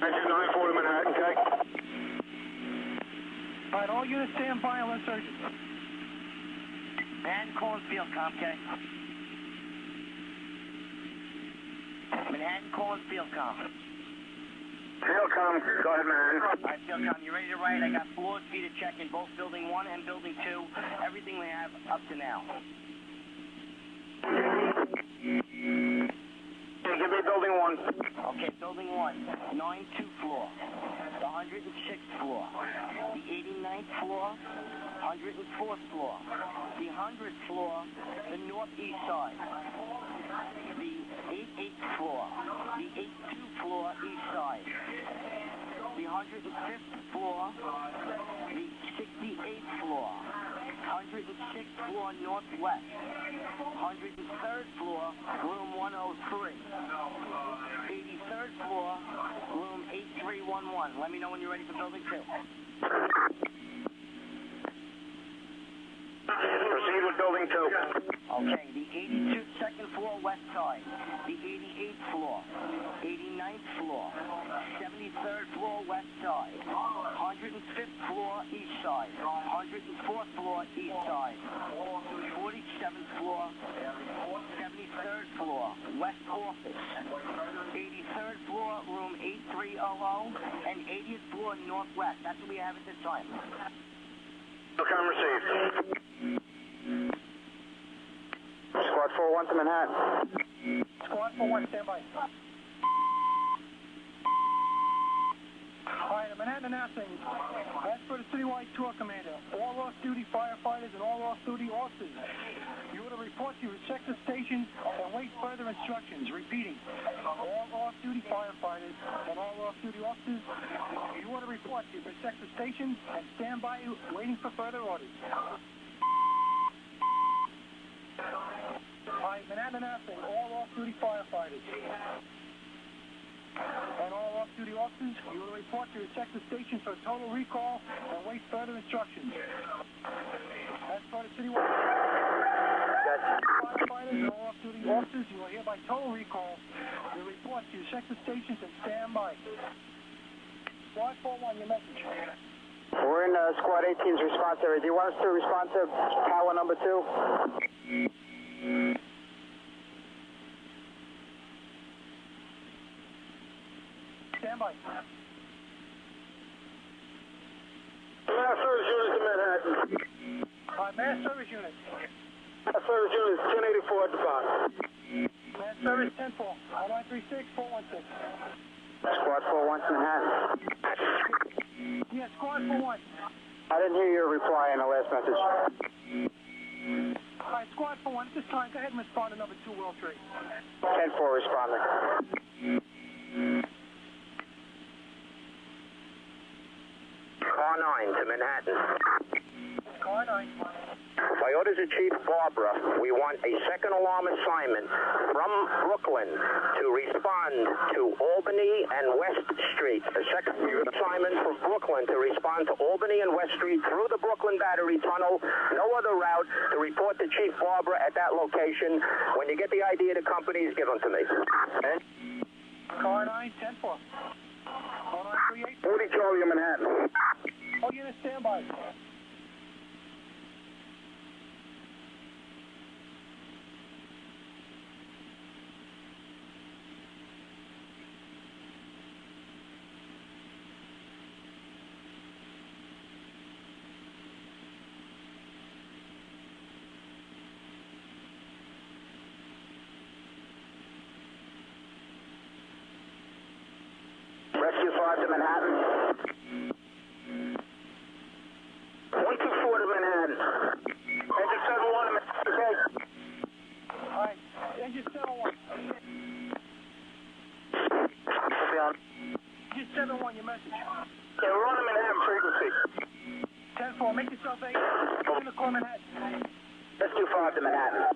Engine 9-4 to Manhattan, okay? All right, all units stand by and let's urgent. Manhattan calling Fieldcom, okay? Manhattan calling Fieldcom. Fieldcom, go ahead, man. All right, Fieldcom, you ready to write? I got floors for you to check in both Building 1 and Building 2. Everything we have up to now. Okay, give me Building 1. Okay, Building 1, 9-2 floor, the 106th floor, the 89th floor, 104th floor, the 100th floor, the northeast side, the 88th floor, the 82nd floor east side, the 105th floor, the 68th floor, 106th floor northwest, 103rd floor, room 103, 83rd floor, room 8311. Let me know when you're ready for Building 2. Proceed with Building 2. Okay, the 82nd floor west side, the 88th floor, 89th floor, 73rd floor west side, 105th floor east side, 104th floor east side, 47th floor, 73rd floor west office, 83rd floor room 8300, and 80th floor northwest. That's what we have at this time. Fieldcom received. Squad 4-1 to Manhattan. Squad 4-1, stand by. All right, Manhattan announcing, as for the citywide tour commander, all off-duty firefighters and all off-duty officers, you are to report to your sector stations and wait further instructions. Repeating, all off-duty firefighters and all off-duty officers, you are to report to your sector stations and stand by waiting for further orders. All right, Manhattan announcing, all off-duty firefighters and all off-duty officers, you will report to your sector station for total recall and wait further instructions. As for the citywide firefighters and all off-duty officers, you will hereby total recall. You report to your sector stations and stand by. Squad 4-1, your message. We're in Squad 18's response area. Do you want us to respond to tower number 2? Stand by. Mass service unit to Manhattan. Mass service unit. Service unit is 1084 at the bottom. Man, service 10-4. 1936, 416. Squad 41 to Manhattan. Yeah, squad 41. I didn't hear your reply on the last message. All right, squad 41. At this time, go ahead and respond to number 2 World Trade. 10-4 responding. Car 9 to Manhattan. Car 9. By orders of Chief Barbara, we want a second alarm assignment from Brooklyn to respond to Albany and West Street. A second assignment from Brooklyn to respond to Albany and West Street through the Brooklyn Battery Tunnel. No other route to report to Chief Barbara at that location. When you get the ID of the companies, give them to me. Car 9, 10-4. 1938. 40 Charlie, Manhattan. Oh, unit standby. Rescue 5 to Manhattan. 124 to Manhattan. Engine 71 to Manhattan. Okay. All right, engine 71. Copy on. Engine 71, your message. Okay, we're on the Manhattan frequency. 10-4, make yourself 8. In the core Manhattan. Rescue 5 to Manhattan.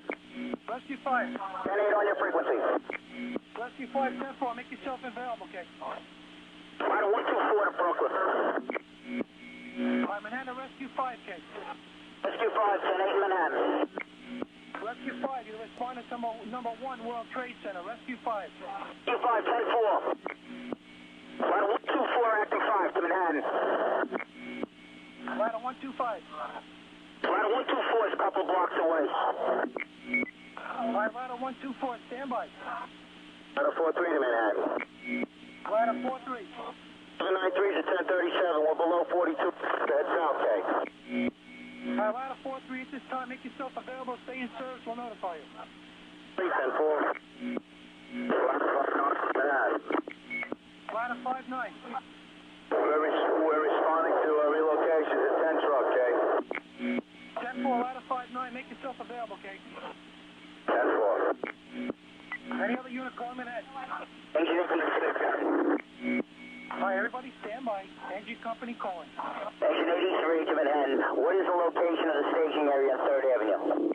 Rescue 5. 10-8 on your frequency. Rescue 5, 10-4, make yourself available, okay? Ladder 124 to Brooklyn. All right, Manhattan, Rescue 5, okay? Rescue 5, 10-8 Manhattan. Rescue 5, you respond to number 1 World Trade Center. Rescue 5. Rescue 5, 10-4. Ladder 124 acting 5 to Manhattan. Ladder 125. Ladder 124 is a couple blocks away. All right, Ladder 124, standby. Ladder 43 to Manhattan. Ladder 43. 793 is at 1037. We're below 42. That's south, okay. All right, Ladder 43, at this time, make yourself available. Stay in service. We'll notify you. 310-4. Ladder 59 Manhattan. Ladder 59. We're responding to a relocation at 10 truck, okay? 10-4, Ladder 59, make yourself available, okay? 10-4. Any other unit calling Manhattan? Engine 86. All right, everybody stand by. Engine company calling. Engine 83 to Manhattan. What is the location of the staging area on 3rd Avenue?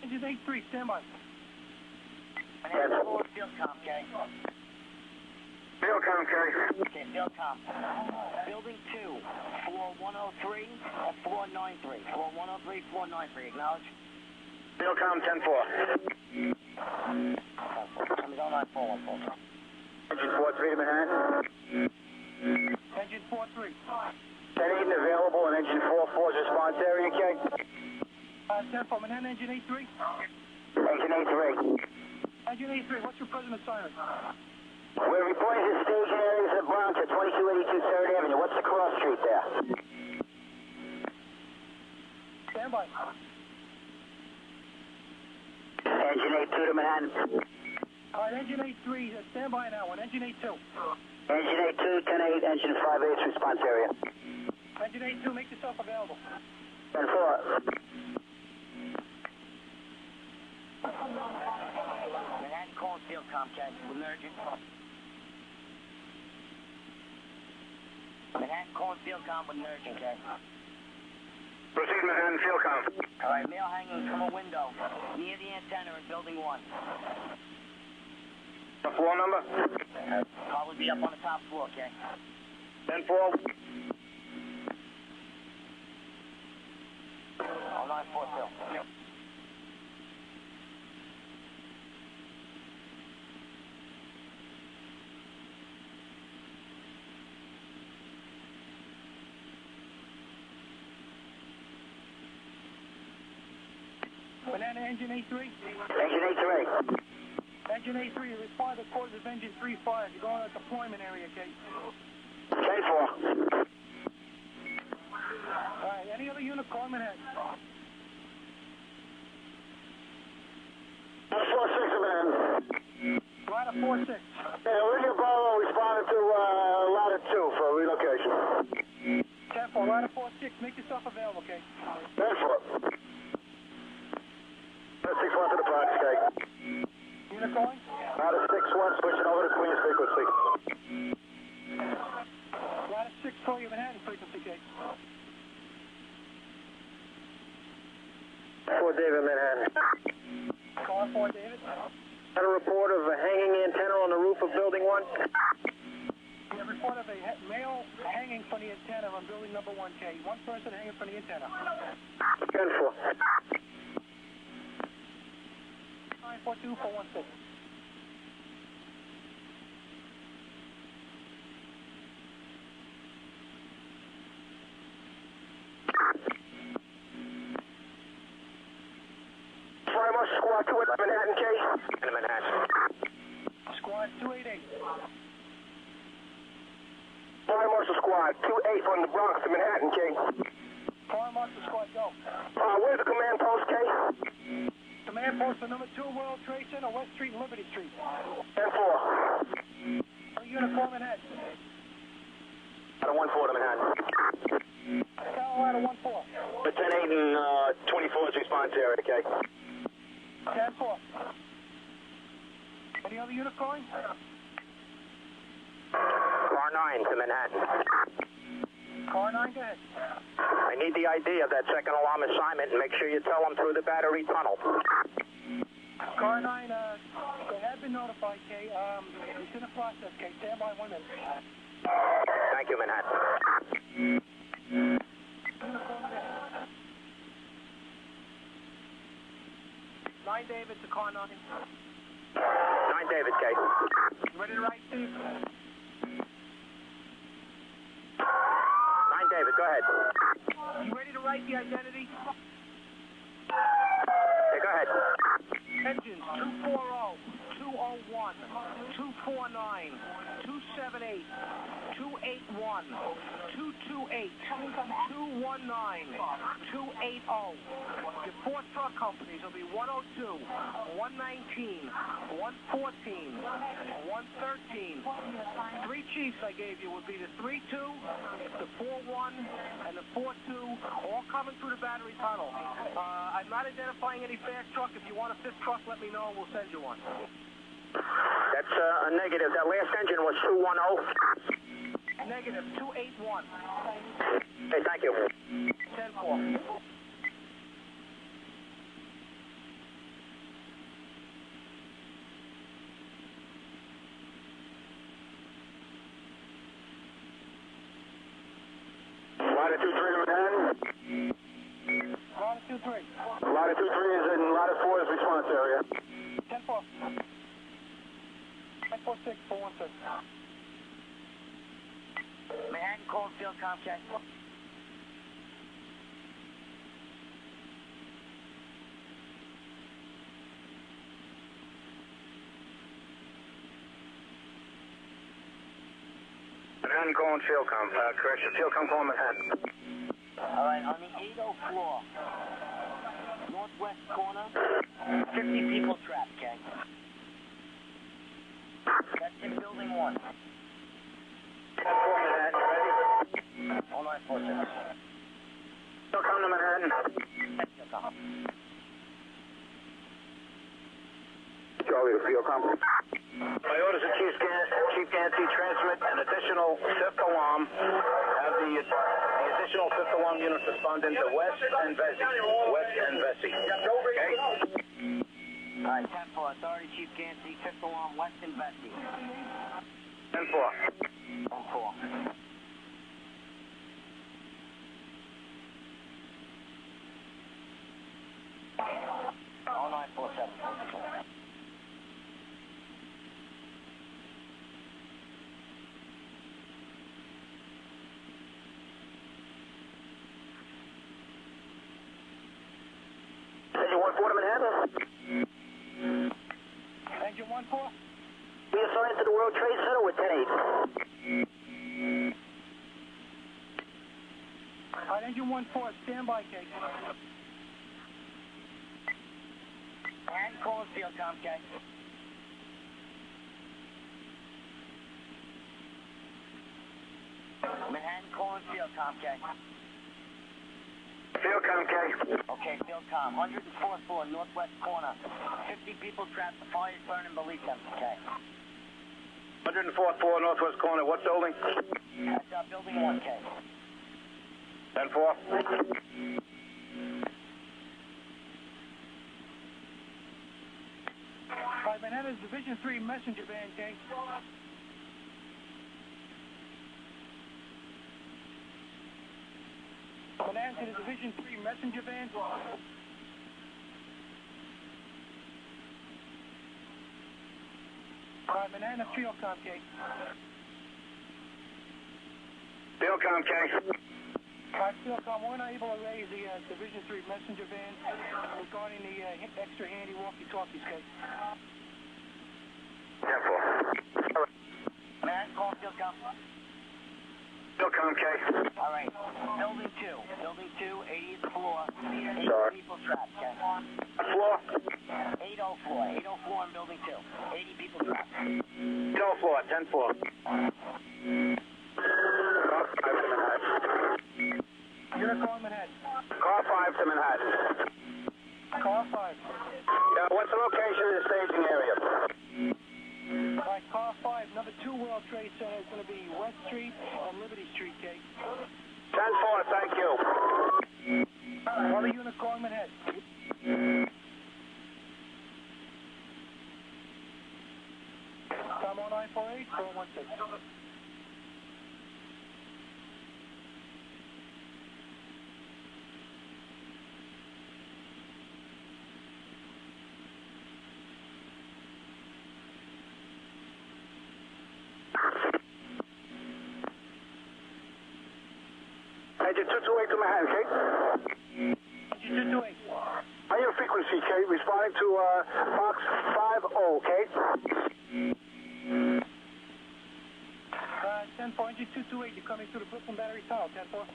Engine 83, stand by. Manhattan 4, field com, okay? Field com, okay. Okay, field com. Building 2, floor 103 at floor 93. Floor 103, floor 93. Acknowledge. Field com, 10-4. Somebody's on 9414. Engine 43 to Manhattan. Engine 43. 10-8 available and engine 44's response area, okay? 10-4, Manhattan, engine 83. Engine 83. Engine 83, what's your present assignment? We're reporting to staging areas of the Bronx at 2282 3rd Avenue. What's the cross street there? Stand by. Engine 82 to Manhattan. All right, engine 83, stand by now. Engine 82. Engine 82, 10-8, engine 58's response area. Engine 82, make yourself available. 10-4. Manhattan calling field com, okay? With an urgent. Manhattan calling field com with an urgent, okay? Proceed Manhattan, field com. All right, mail hanging from a window near the antenna in building 1. The floor number? Probably be up on the top floor, okay? 10-4. Oh, 942. Yep. Manhattan, engine 83. Engine 83. Engine A3, respond to quarters of engine 3-5. You're going to the deployment area, okay? K4. All right, any other unit call Manhattan? 4-6 Manhattan. Ladder 4-6. Yeah, William Barlow responded to ladder 2 for relocation. 10-4, ladder 4-6. Make yourself available, okay? 10-4. 6-1 to the box, okay. Unit calling? Ladder 6-1, switching over to Queen's frequency. Ladder 6, call you Manhattan frequency, okay? 4 David, Manhattan. Call 4, David. Had a report of a hanging antenna on the roof of Building 1. We have a report of a male hanging from the antenna on building number 1K. One person hanging from the antenna. 10-4. 942-416. Primus, squad 2 at Manhattan, K. In Manhattan. Squad 288. Fire Marshal Squad 2-8 from the Bronx to Manhattan, K. Fire Marshal Squad, go. Where's the command post, K? Command post for number 2 World Trade Center, West Street and Liberty Street. 10-4. Unit call Manhattan. Ladder 1-4 to Manhattan. Carolina 1-4. The 10-8 and 24's response area, K. 10-4. Any other unit calling? Car 9 to Manhattan. Car 9, go ahead. I need the ID of that second alarm assignment and make sure you tell them through the battery tunnel. Car 9, they have been notified, K. It's in the process, K. Stand by 1 minute. Thank you, Manhattan. Unit call Manhattan. 9 David to car 9. 9 David, K. You ready to write, Steve? 9 David, go ahead. You ready to write the identity? Hey, go ahead. Engines 240, 201, 249, 278, 281, 228, 219, 280. Your 4 truck companies will be 102, 119, 114, 113. 3 chiefs I gave you would be the 32, the 41, and the 42, all coming through the battery tunnel. I'm not identifying any fast truck. If you want a 5th truck, let me know and we'll send you one. That's a negative. That last engine was 210. Negative 281. Hey, thank you. 10-4. Ladder 2-3 to Manhattan. Ladder 2-3. Ladder 2-3 is in Ladder 4's response area. 10-4. 946-416. Manhattan call field Comcast. Manhattan calling Fieldcom. Correction, Fieldcom calling Manhattan. All right, on the 80 floor, northwest corner, 50 people trapped, okay? That's in building 1. 10-4 Manhattan, ready? All 946. Fieldcom to Manhattan. Charlie to Fieldcom. My orders are Chief Gansey, transmit an additional 5th alarm. Have the additional 5th alarm unit respond into West and Vesey. West and Vesey. Okay? All right, 10-4. Authority Chief Gansey, 5th alarm, West and Vesey. 10-4. 10-4. All 947. Engine 1-4 to Manhattan. Engine 1-4. We assigned to the World Trade Center with 10-8. All right, Engine 1-4, stand by, Kate. And calling field com, Kate. Manhattan calling field com, Kate. Field com, K. Okay, field com. 104th floor, northwest corner. 50 people trapped. The fire's burning beneath them, Kate. 104th floor, northwest corner. What building? That's building 1, Kate. 10-4. All right, Manhattan's Division 3 messenger van, Kate. Manhattan to the Division 3 messenger van. All right, Manhattan to field com, Kate. Field com, K. All right, field com, we're not able to raise the Division 3 messenger van regarding the extra handy walkie-talkies, Kate. 10-4. Manhattan calling field com. Field com, K. All right. Building 2. Building 2, 80th floor. 80 Sorry. people trapped, Kate. Floor? 80 floor. 80 floor in building 2. 80 people trapped. No floor, 10-4. Unit calling Manhattan. Car 5 to Manhattan. Car 5. What's the location of the staging area? All right, car 5, number 2 World Trade Center is going to be West Street and Liberty Street, Kate. 10-4, thank you. Other unit calling Manhattan. Tom 0948, 416. Engine 228 to Manhattan, Kate. Engine 228. Higher frequency, Kate, responding to Fox 50, Kate. 10-4, engine 228, you're coming through the Brooklyn Battery Tunnel, 10-4.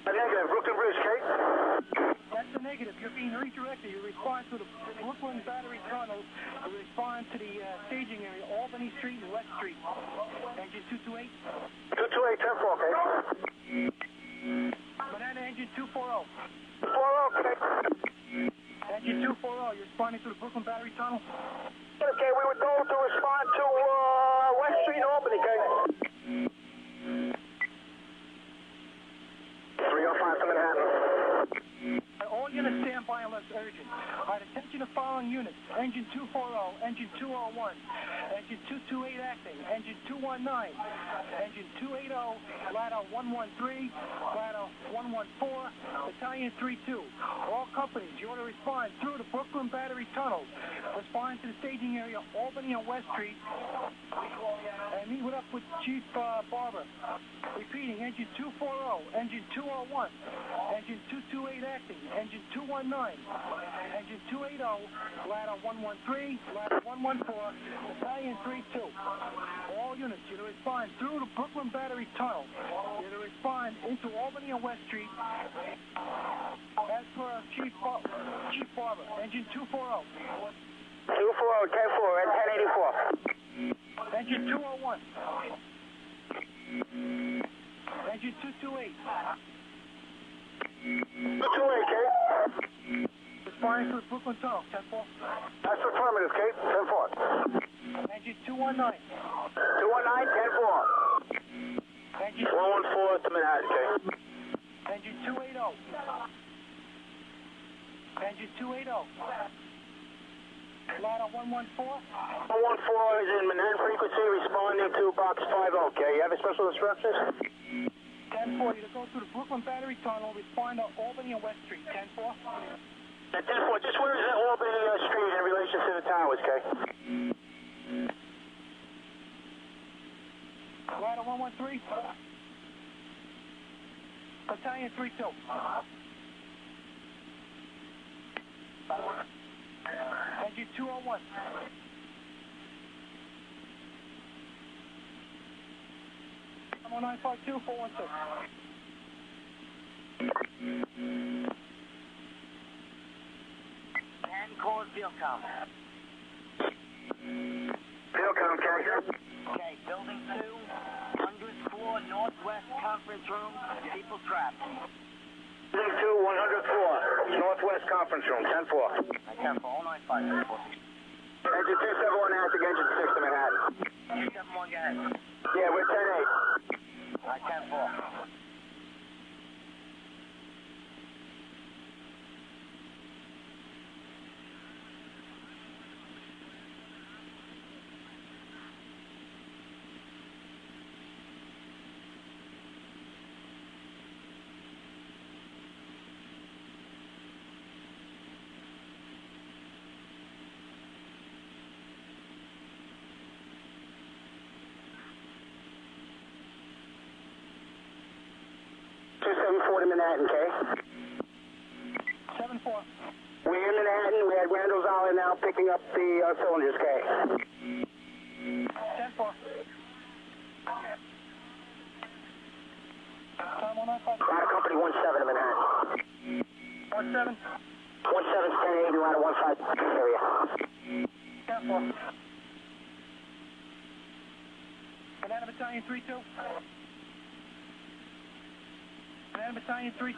Negative, Brooklyn Bridge, Kate. That's the negative. You're being redirected. You respond to the Brooklyn Battery Tunnel. You respond to the staging area, Albany Street and West Street. Engine 228. 228, 10-4, Kate. Banana engine 240. 40, Kate. Engine 240, you're responding to the Brooklyn Battery Tunnel. Okay, we were told to respond to West Street, Albany, Kate. 305 to Manhattan. All units stand by unless urgent. All right, attention to following units. Engine 240, engine 201, engine 228 acting, engine 219, engine 280, ladder 113, ladder 114, battalion 32. All companies, you ought to respond through the Brooklyn Battery Tunnel. Respond to the staging area, Albany and West Street. And meet up with Chief Barber. Repeating, engine 240, engine 201, engine 228 acting, engine 219, engine 280, ladder 113, ladder 114, battalion 32. All units, you're to respond through the Brooklyn Battery Tunnel. You're to respond into Albany and West Street. As per Chief Barber, engine 240. 240, 10-4, and 1084. Engine 201. Engine 228. 228, Kate. Responding to the Brooklyn Tunnel, 10-4. That's affirmative, Kate. 10-4. Engine 219. 219, 10-4. Engine 114 to Manhattan, Kate. Engine 280. Engine 280. Ladder 114. 114 is in Manhattan frequency, responding to box 50, okay? You have any special instructions? 10-4, you to go through the Brooklyn Battery Tunnel, respond to Albany and West Street, 10-4. 10-4, just where is that Albany Street in relation to the towers, okay? Ladder 113. Battalion 32. Engine 201. I'm on 952, 416. And call it field com. Field com, Carrier. Okay, building 2, 100th floor, northwest conference room, people trapped. Building 2, 100th floor, northwest conference room, 10-4. 10-4, 095. Engine 271 acting, engine 6 to Manhattan. 271, go ahead. Yeah, we're 10-8. All right, 10-4. To Manhattan, K. 7-4. We're in Manhattan. We had Randall's Alley now picking up the cylinders, K. 10-4. Time 195. Ladder Company 17 in Manhattan. 17. 17's 10-8, ladder 15 area. 10-4. Banana Battalion 3-2. Banana Battalion 3-2.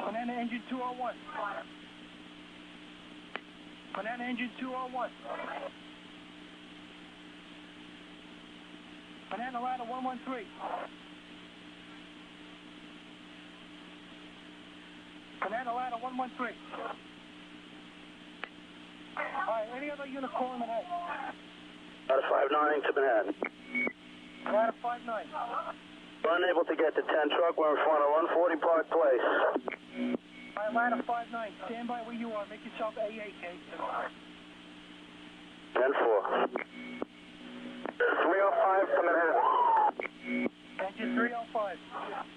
Banana Engine 201. Banana Engine 201. Banana Ladder 113. Banana Ladder 113. Alright, any other unit calling Manhattan? Ladder 59 to Manhattan. Ladder 59. We're unable to get to 10 truck. We're in front of 140 Park Place. Alright, Ladder 59. Stand by where you are. Make yourself A8, 10-4. 305 to Manhattan. Engine 305.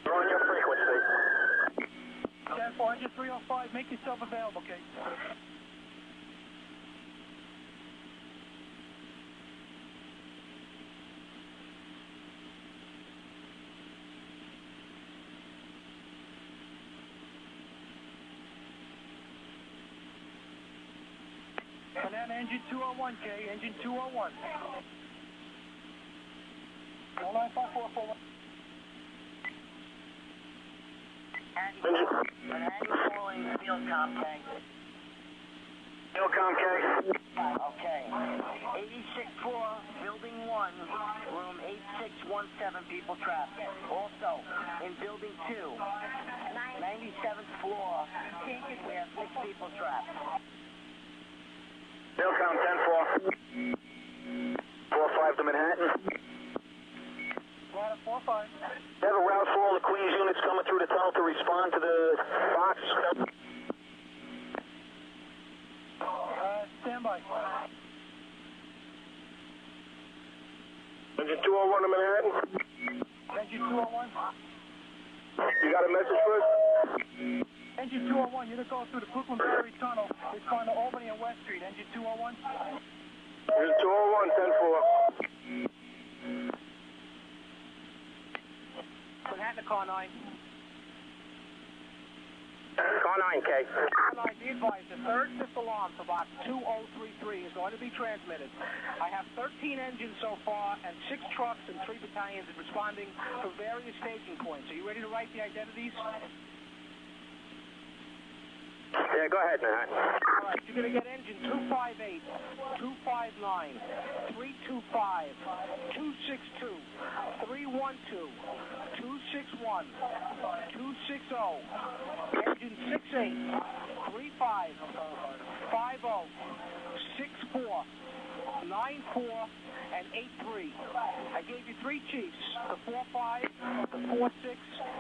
You're on your frequency. 10-4, engine 305. Make yourself available, Kate. Banana engine 201, K. Engine 201. 19544. Manhattan calling field com, K. Field com, K. Okay. 86th floor, building 1, room 8617, people trapped. Also, in building 2, 97th floor, we have 6 people trapped. Field com, 10-4. 4-5 to Manhattan. Ladder 45. We have a route for all the Queens units coming through the tunnel to respond to the box. Stand by. Engine 201 to Manhattan. Engine 201. You got a message for us? Engine 201, you're going to go through the Brooklyn Ferry Tunnel. Respond to Albany and West Street. Engine 201. Engine 201, 10-4. Manhattan, car 9. Car 9, K. Car 9, be advised, the third fifth alarm for box 2033 is going to be transmitted. I have 13 engines so far, and 6 trucks and 3 battalions responding for various staging points. Are you ready to write the identities? Yeah, go ahead, Manhattan. All right, you're going to get engine 258, 259, 325, 262, 312, 261, 260, engine 68, 35, 50, 64, 94, and 83. I gave you 3 chiefs, the 45, the 46,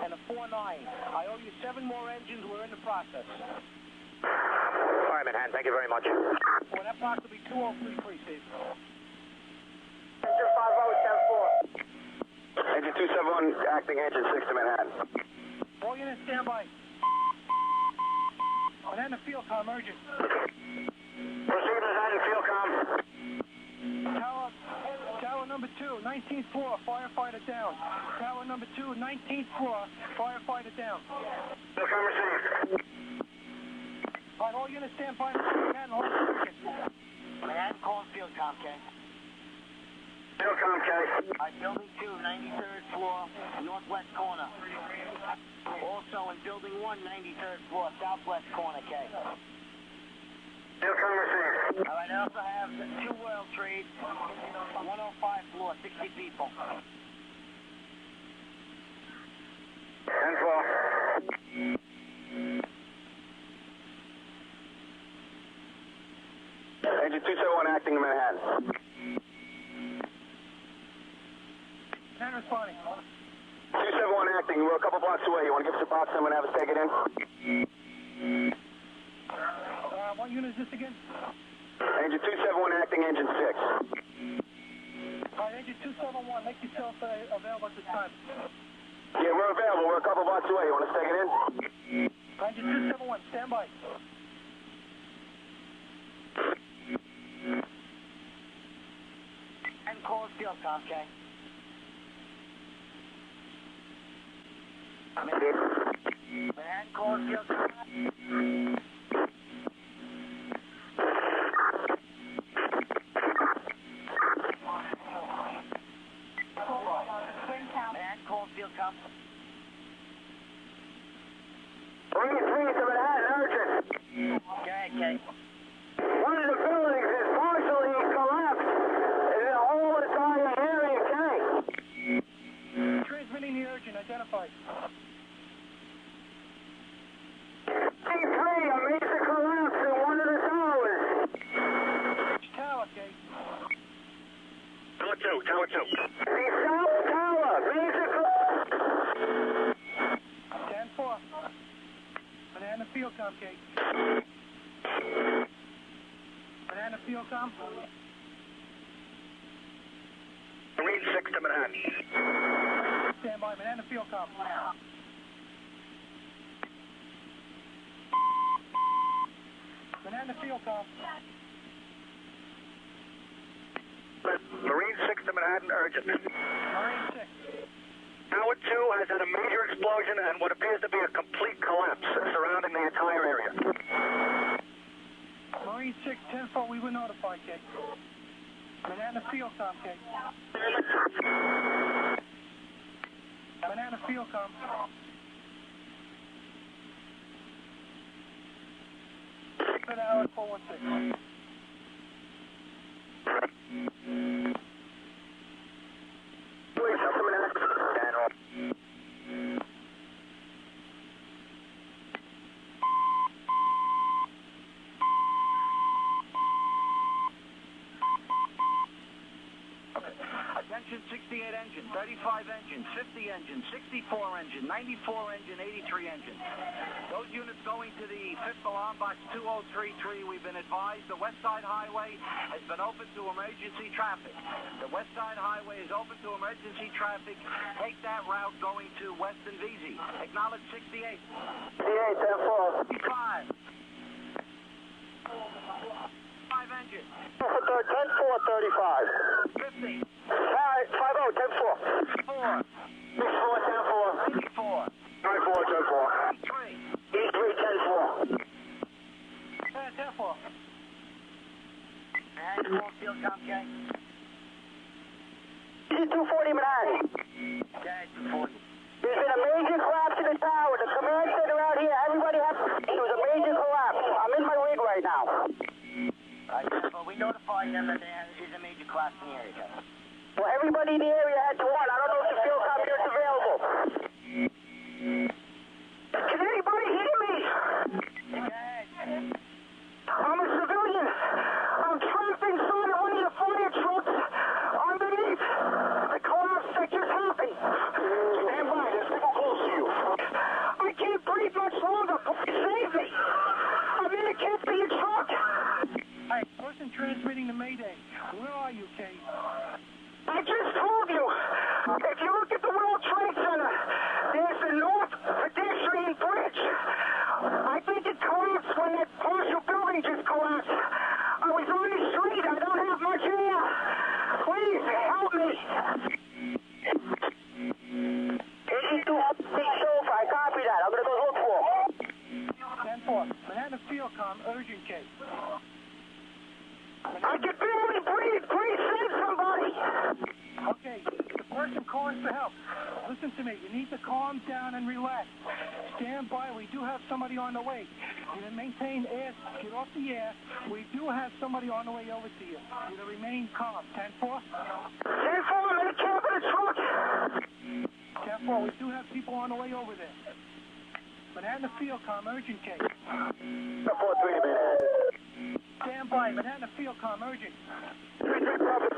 and the 49. I owe you 7 more engines. We're in the process. All right, Manhattan, thank you very much. Well, that box will be 2033, Steve. Engine 50, 10-4. Engine 271, acting engine 6 to Manhattan. All units stand by. Manhattan Field Com, urgent. Proceed to Manhattan Field Com. Tower number 2, 19th floor, firefighter down. Tower number 2, 19th floor, firefighter down. Field Com received. All right, all units stand by. Manhattan, hold urgent. Manhattan calling Field Com, K. Field Com, K. All right, building 2, 93rd floor, northwest corner. Also in building 1, 93rd floor, southwest corner, K. Field Com received. All right, I also have 2 World Trades, 105 floor, 60 people. 10-4. Engine 271 acting in Manhattan. Manhattan responding. 271 acting. We're a couple blocks away. You want to give us a box? I'm going to have us take it in. What unit is this again? Engine 271 acting, engine 6. All right, engine 271, make yourself available at this time. Yeah, we're available. We're a couple blocks away. You want us to take it in? Engine 271, stand by. And call Field Com, K. Manhattan calls Field Com. Manhattan calls Field Com. Bring it to Manhattan, urgent. Go ahead, K. One of the buildings is partially collapsed. It's a whole entire area, K. Transmitting the urgent, identified. C3, a major collapse in one of the towers. Tower, K. Tower 2. The South Tower, major collapse. 10-4. Manhattan Field Com, K. Manhattan Field Com. Marine 6 to Manhattan. Stand by, Manhattan Field Com. Manhattan Field Com. Marine 6 to Manhattan, urgent. Marine 6. Tower 2 has had a major explosion and what appears to be a complete collapse surrounding the entire area. Marine 6, 10-4, we were notified, K. Manhattan Field Com, K. Manhattan Field Com. Good hour, 416. Please, up to Manhattan. Stand off. Attention 68 engine, 35 engine, 50 engine, 64 engine, 94 engine, 83 engine. Those units going to the 5th alarm box 2033, we've been advised the West Side Highway has been open to emergency traffic. The West Side Highway is open to emergency traffic. Take that route going to Weston VZ. Acknowledge 68. 68, 10-4. 5. 5 engine. 10-4, 35. 50. 5-0, 10-4. 4. 6-4, 10-4. 84. 94, 10-4. 3. E3, 10-4. 10-4. Manhattan calls Field Com, K. This is 240 Manhattan. Go ahead, 240. There's been a major collapse in the tower. The command center out here, everybody has... It was a major collapse. I'm in my rig right now. But we notified them that there is a major collapse in the area, K. Well, everybody in the area had to run. I don't know if the field com unit's available. Can anybody hear me? Go ahead. I'm a civilian. I'm trapped inside of one of the fire trucks underneath the collapse that just happened. Stand by. There's people close to you. I can't breathe much longer. Please save me. I'm in a can't-see truck. Hey, person transmitting the Mayday. Where are you, K? I just told you. If you look at the World Trade Center, there's the North Pedestrian Bridge. I think it collapsed when I copy that. I'm going to go look for him. 10-4. Manhattan Fieldcom, urgent case. I can barely breathe. Please send somebody. Okay, the person calling for help. Listen to me. You need to calm down and relax. Stand by. We do have somebody on the way. You to maintain air. Get off the air. We do have somebody on the way over to you. You to remain calm. 10-4. 10-4, I'm in the cab of the truck. 10-4. We do have people on the way over there. Manhattan Fieldcom, urgent case. 4-3 Manhattan. Stand by. Manhattan Fieldcom, urgent. 3-3 Prophet.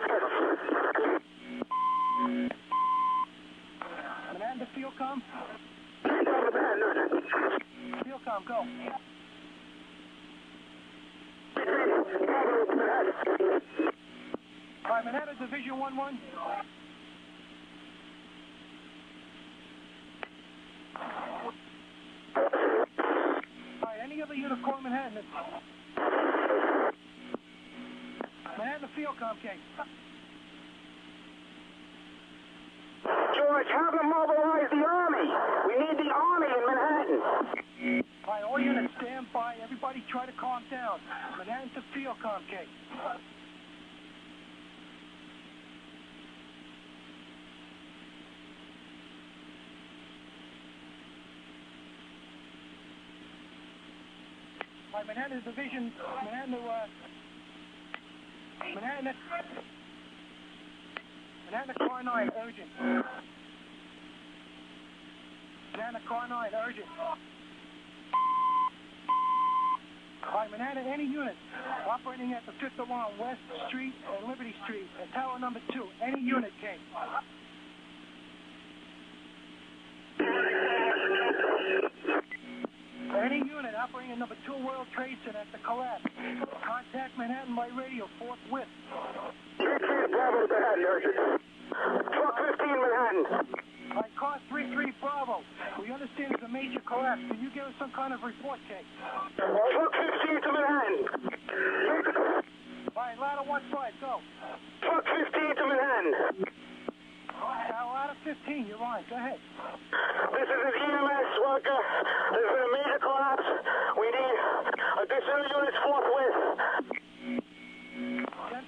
Manhattan Fieldcom. Fieldcom, go. All right, Manhattan Division 1-1. All right, any other unit call Manhattan? Manhattan Fieldcom case. George, have them mobilize the Army. We need the Army in Manhattan. All right, all units stand by. Everybody try to calm down. Manhattan to Fieldcom case. All right, Manhattan Division, Manhattan Car 9, urgent. Manhattan Car 9, urgent. All right, Manhattan, any unit operating at the 5th alarm, West Street and Liberty Street, at tower number 2, any unit came. Any unit operating at number 2 World Trade Center at the collapse, contact Manhattan by radio forthwith. 3-3 Bravo Manhattan, urgent. Truck 15 Manhattan. All right, car 3-3 Bravo. We understand it's a major collapse. Can you give us some kind of report, Kate? Truck 15 to Manhattan. All right, ladder 1-5, go. Truck 15 to Manhattan. Ladder 15, you're on. Go ahead. This is an EMS worker. There's been a major collapse. We need additional units forthwith.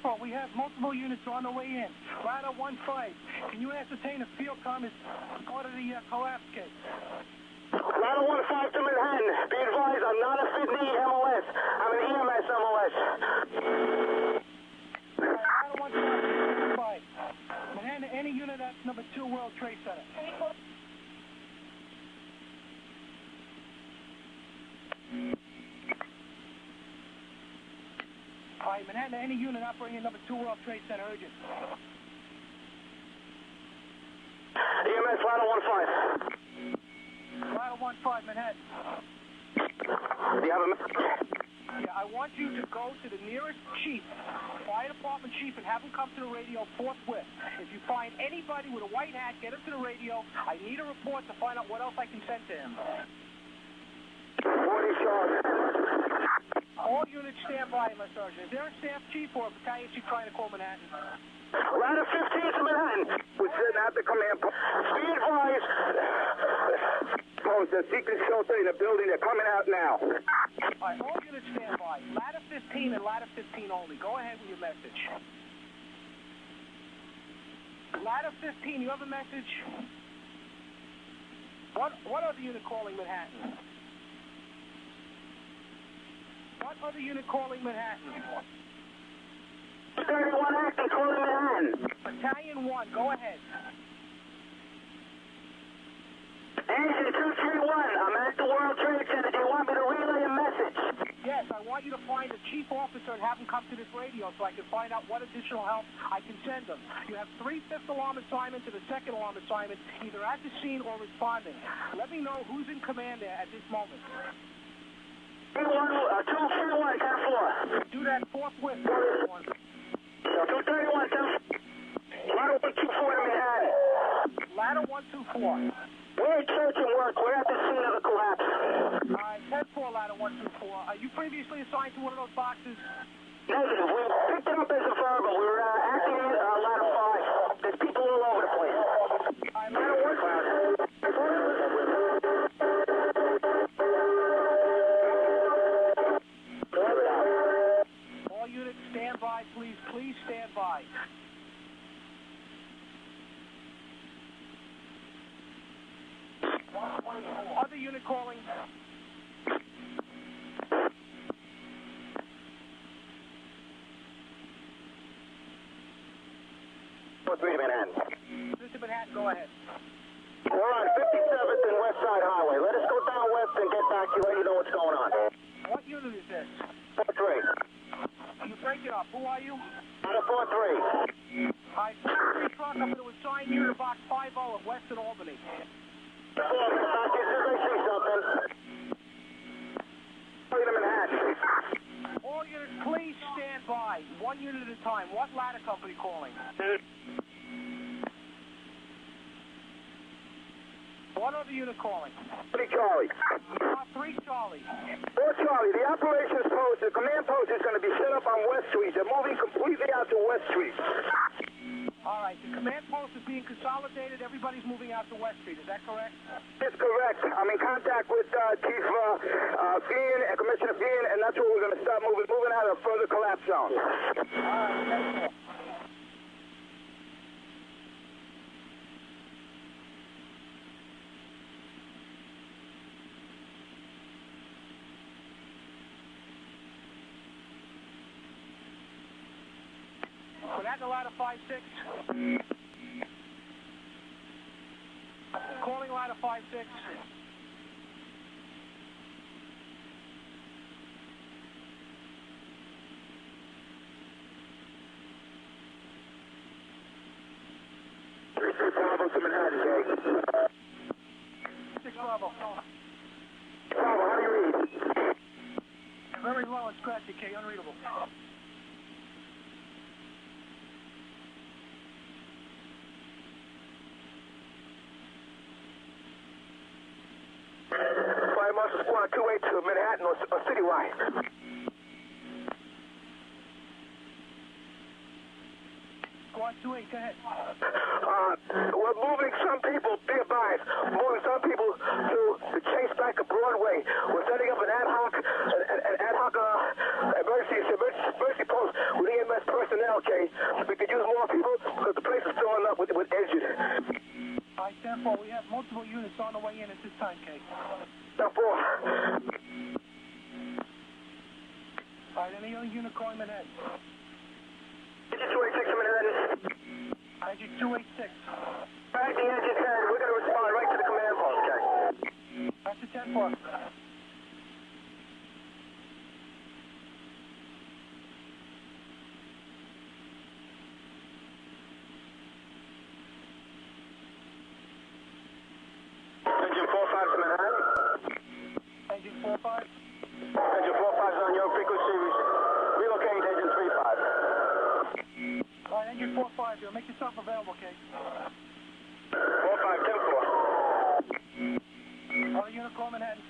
10-4, we have multiple units on the way in. Ladder 1-5. Can you ascertain if Fieldcom is part of the collapse case? Ladder 1-5 to Manhattan. Be advised, I'm not a FDNY MOS. I'm an EMS MOS. Ladder 1-5. Manhattan, any unit at number 2 World Trade Center. All right, Manhattan, any unit operating at number 2 World Trade Center, urgent. EMS ladder 1-5. Ladder 1-5, Manhattan. Do you have a message? Yeah, I want you to go to the nearest chief, fire department chief, and have him come to the radio forthwith. If you find anybody with a white hat, get him to the radio. I need a report to find out what else I can send to him. 40 charge. All units stand by, my sergeant. Is there a staff chief or a battalion chief trying to call Manhattan? Ladder 15 to Manhattan. We're sitting at the command post. Be advised. Post, the secret shelter in the building. They're coming out now. All right, all units stand by. Ladder 15 and ladder 15 only. Go ahead with your message. Ladder 15, you have a message? What other unit calling Manhattan? What other unit calling Manhattan? 31 acting calling Manhattan. Battalion 1, go ahead. Engine 231, I'm at the World Trade Center. Do you want me to relay a message? Yes, I want you to find the chief officer and have him come to this radio so I can find out what additional help I can send them. You have 3 5th alarm assignments and a 2nd alarm assignment, either at the scene or responding. Let me know who's in command there at this moment. 231, 10-4. Do that forthwith. 231, 10-4. Ladder 124 to Manhattan. Ladder 124. We're at church and work. We're at the scene of the collapse. All right, 10-4, ladder 124. Are you previously assigned to one of those boxes? Negative. We picked it up as a verbal. We were acting ladder 5. There's unit calling? 4-3 to Manhattan. This is Manhattan, go ahead. We're on 57th and West Side Highway. Let us go down west and get back to you, let you know what's going on. What unit is this? 4-3. You break it up. Who are you? Out of 4-3. I 4-3 truck up to a signed unit box 50 of Western Albany. 4, back as soon as I see something. 3 to Manhattan. All units, please stand by. One unit at a time. What ladder company calling? What other unit calling? 3 Charlie. 3 Charlie. 4 Charlie, the operations post, the command post is going to be set up on West Street. They're moving completely out to West Street. All right, the command post is being consolidated. Everybody's moving out to West Street. Is that correct? That's correct. I'm in contact with Chief Fien and Commissioner Fien, and that's where we're going to start moving out of further collapse zone. All right, Manhattan ladder 5-6. Calling ladder 5-6. Bravo to Manhattan, Jay. 6 Bravo. Bravo, how do you read? Very low and scratchy, K, unreadable. Fire Marshal Squad 282, Manhattan or citywide. Squad 28, go ahead. We're moving some people, be advised, moving some people to Chase back to Broadway. We're setting up an ad hoc emergency post with EMS personnel, Kay. We could use more people because the place is filling up with injured. All right, 10-4, we have multiple units on the way in at this time, K. 10-4. All right, any other unit calling Manhattan? Engine 286 to Manhattan. Engine 286. Back the engine 10. We're going to respond right to the command post, Kay. That's a 10-4. Engine 45 to Manhattan. Engine 45. Engine 45 is on your frequency. Relocate engine 35. All right, engine 45, you'll make yourself available, K. 45, 10-4. Other unit call Manhattan.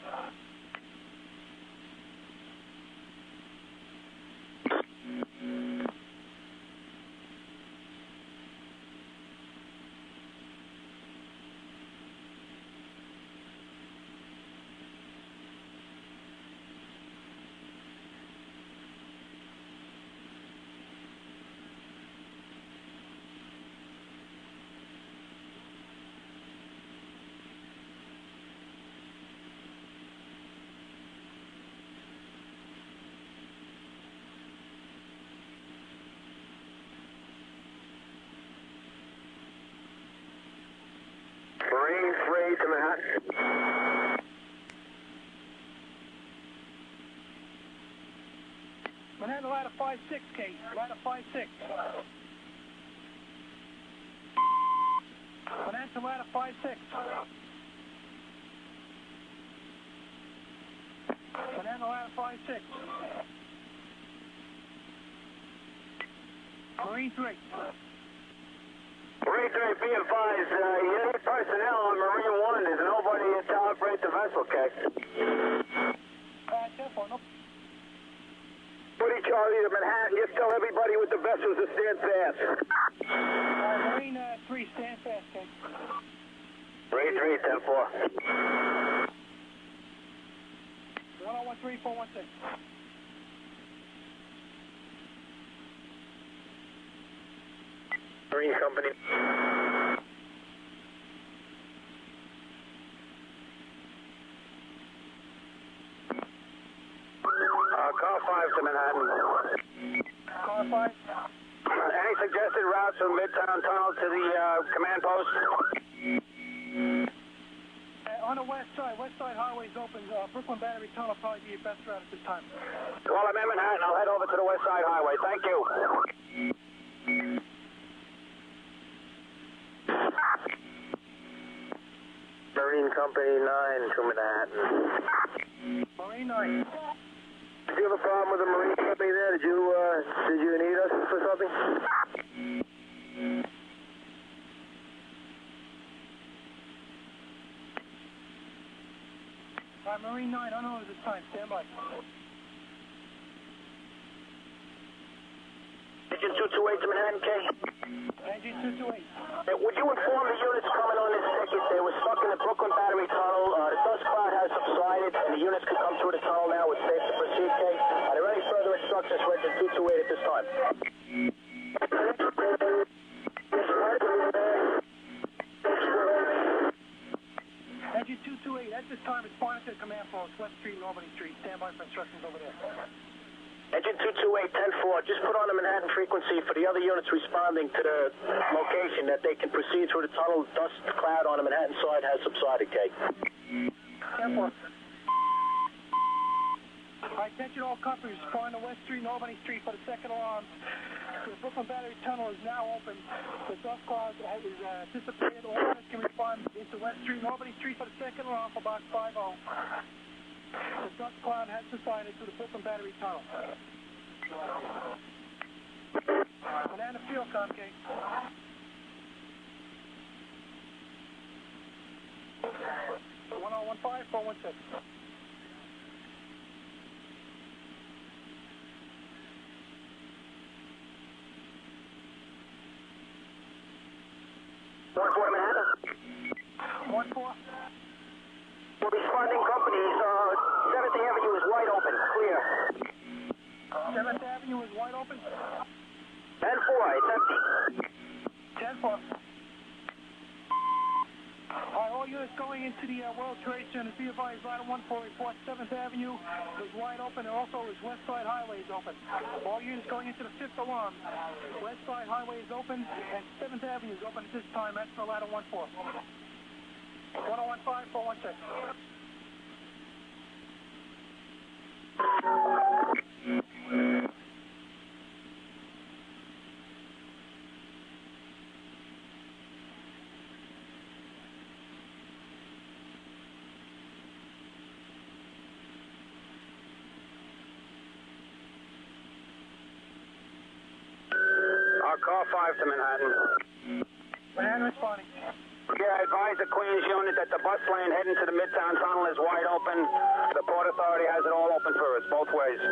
Marine 3 to Manhattan. Manhattan ladder 5-6, K. Ladder 5-6. Manhattan ladder 5-6. Manhattan ladder 5-6. Marine 3. Marine 3, be advised, you need personnel on Marine 1. There's nobody to operate the vessel, okay? 10-4, no. 40 Charlie to Manhattan. Just tell everybody with the vessels to stand fast. Marine 3, stand fast, K. Marine 3, 10-4. 1013-416. Marine Company. Midtown Tunnel to the command post? On the west side highway is open. Brooklyn Battery Tunnel will probably be your best route at this time. Well, I'm in Manhattan. I'll head over to the West Side Highway. Thank you. Marine Company 9 to Manhattan. Marine 9. Did you have a problem with the Marine Company there? Did you need us for something? Marine 9, I don't know at this time. Stand by. Engine 228 to Manhattan, K. Engine 228. Would you inform the units coming on this ticket they were stuck in the Brooklyn Battery Tunnel? The dust cloud has subsided, and the units can come through the tunnel now. It's safe to proceed, K. Are there any further instructions for Engine 228 at this time? Engine 228, at this time, responding to the command post, West Street and Albany Street. Stand by for instructions over there. Engine 228, 10-4, just put on the Manhattan frequency for the other units responding to the location that they can proceed through the tunnel. Dust cloud on the Manhattan side has subsided, K. 10-4. Attention all companies, respond to West Street and Albany Street for the second alarm. The Brooklyn Battery Tunnel is now open. The dust cloud is dissipated. All units can respond into West Street and Albany Street for the second alarm for box 50. The dust cloud has subsided to the Brooklyn Battery Tunnel. Banana Field, Comcast. 1015-416. Manhattan. 1-4. For responding companies, 7th Avenue is wide open, clear. 7th Avenue is wide open. 10-4, it's empty. 10-4. All right, all units going into the World Trade Center, be advised, Ladder 14 report 7th Avenue is wide open, and also is West Side Highway is open. All units going into the 5th alarm, West Side Highway is open, and 7th Avenue is open at this time. That's for Ladder 14. 1015-416. Car 5 to Manhattan. Manhattan responding. Yeah, advise the Queens unit that the bus lane heading to the Midtown Tunnel is wide open. The Port Authority has it all open for us, both ways.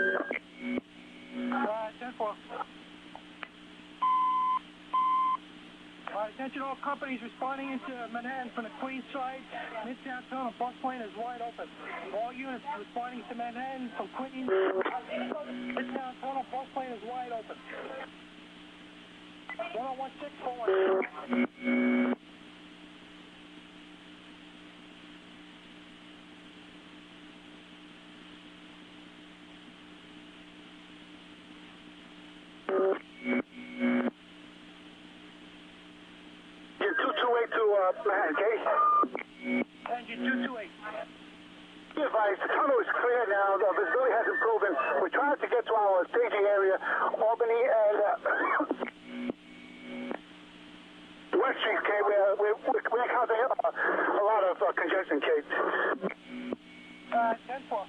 10-4. Attention all companies responding into Manhattan from the Queens side. Midtown Tunnel bus lane is wide open. All units responding to Manhattan from Queens. Midtown Tunnel bus lane is wide open. 1016-416. Manhattan, Case. Engine 228. Be advised, the tunnel is clear now. The visibility has improved. We're trying to get to our staging area, Albany and West Street, K. We're encountering a lot of congestion, K. 10-4.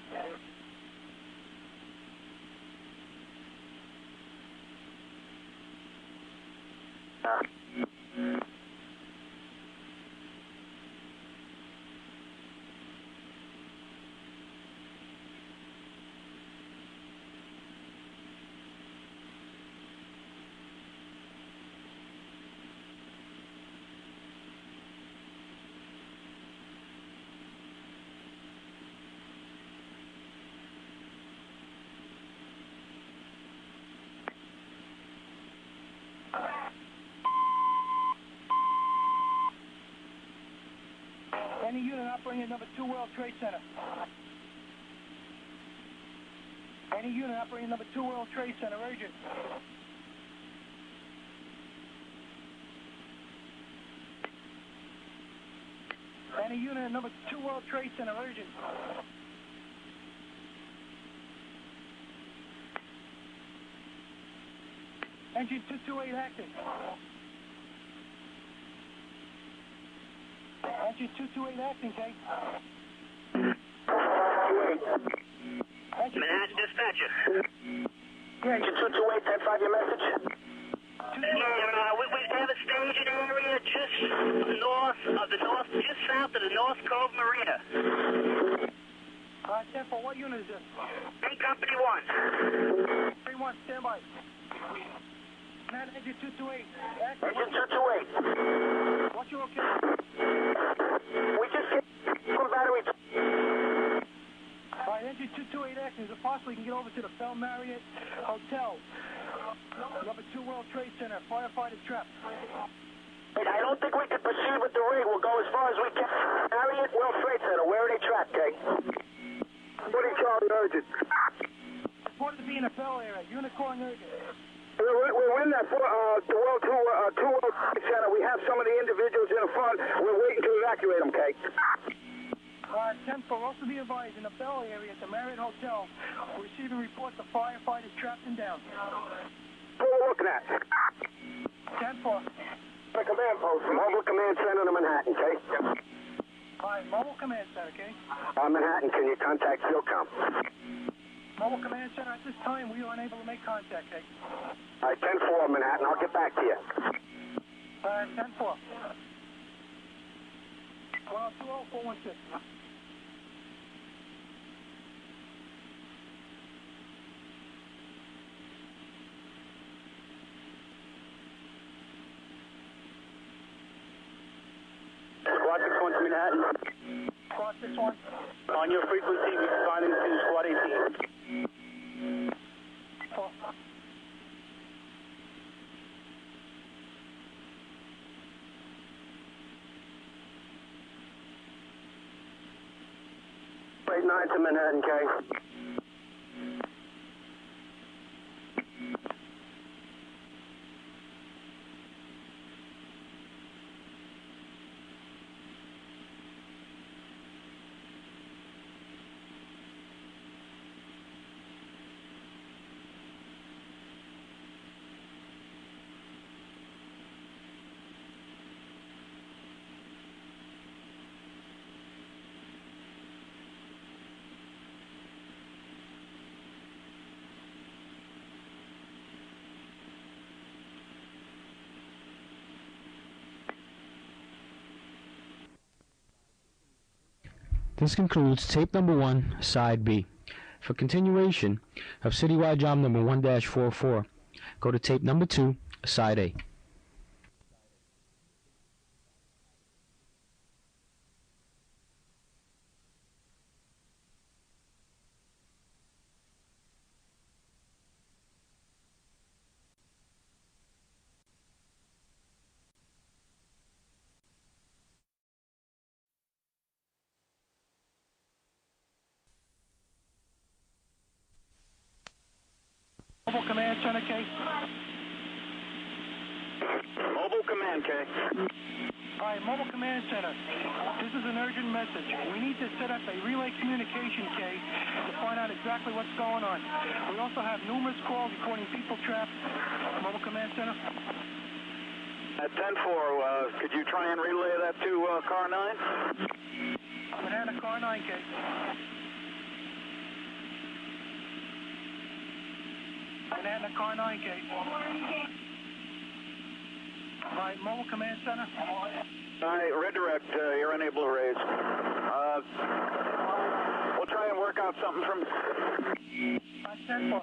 Any unit operating at number 2 World Trade Center. Any unit operating at number 2 World Trade Center, urgent. Any unit at number 2 World Trade Center, urgent. Engine 228 active. Engine 228 acting, Kate. Manhattan dispatcher. Yeah, Engine 228, 10-5, your message? We have a staging area just south of the North Cove Marina. 10 for what unit is this? Main Company 1. 3-1, stand by. Manhattan engine 228. Active. Engine 228. What's your location? We just came from Battery. All right, engine 228 active. Is it possible you can get over to the Bell Marriott Hotel? Number 2 World Trade Center. Firefighter trapped. I don't think we can proceed with the rig. We'll go as far as we can. Marriott World Trade Center. Where are they trapped, Kay? 40 Charlie urgent. Reported to be in the Bell area. Unit calling urgent. We're in that the World 2 World Trade Center. We have some of the individuals in the front. We're waiting to evacuate them, Kay. 10-4, also be advised, in the Bell area at the Marriott Hotel, we're receiving reports of firefighters trapped and down. What we're looking at? 10-4. The command post, Mobile Command Center to Manhattan, okay? All right, Mobile Command Center, okay? Manhattan, can you contact SEALCOM? Mobile Command Center, at this time, we are unable to make contact, okay? All right, 10-4, Manhattan. I'll get back to you. 10-4. 120-416. Squad 6-1 to Manhattan. Squad 6-1. On your frequency, responding to Squad 18. 4. Grade 9 to Manhattan, Kay. This concludes tape number 1, side B. For continuation of citywide job number 1-44, go to tape number 2, side A. Mobile Command Center, Kay. Mobile Command, Kay. All right, Mobile Command Center. This is an urgent message. We need to set up a relay communication, Kay, to find out exactly what's going on. We also have numerous calls reporting people trapped. Mobile Command Center. At 10-4, could you try and relay that to Car 9? Manhattan Car 9, Kay. Manhattan Car 9, Kay. All right, Mobile Command Center. All right, redirect. You're unable to raise. We'll try and work out something from... 10-4.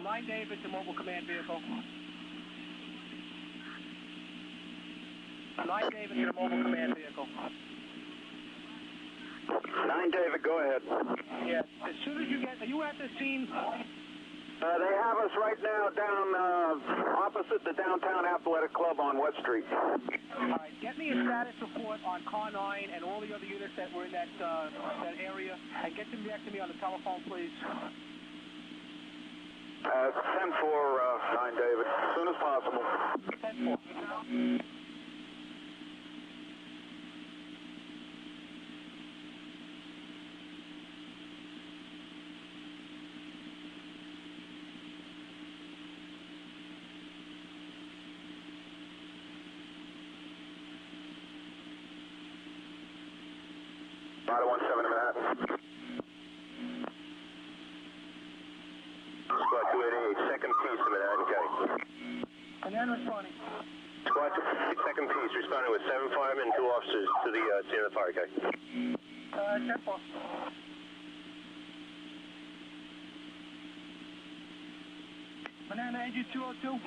9 David to Mobile Command Vehicle. 9 David to the Mobile Command Vehicle. 9 David, go ahead. Yeah, as soon as you get... Are you at the scene? They have us right now down opposite the Downtown Athletic Club on West Street. All right, get me a status report on Car 9 and all the other units that were in that area, and get them back to me on the telephone, please. 10-4, 9 David, as soon as possible. 10-4. Ladder 17 in Manhattan. Squad 288, second piece in Manhattan, okay. Manhattan responding. Squad 288, second piece, responding with 7 firemen and 2 officers to the scene of the fire, okay. 10-4. Manhattan engine 202.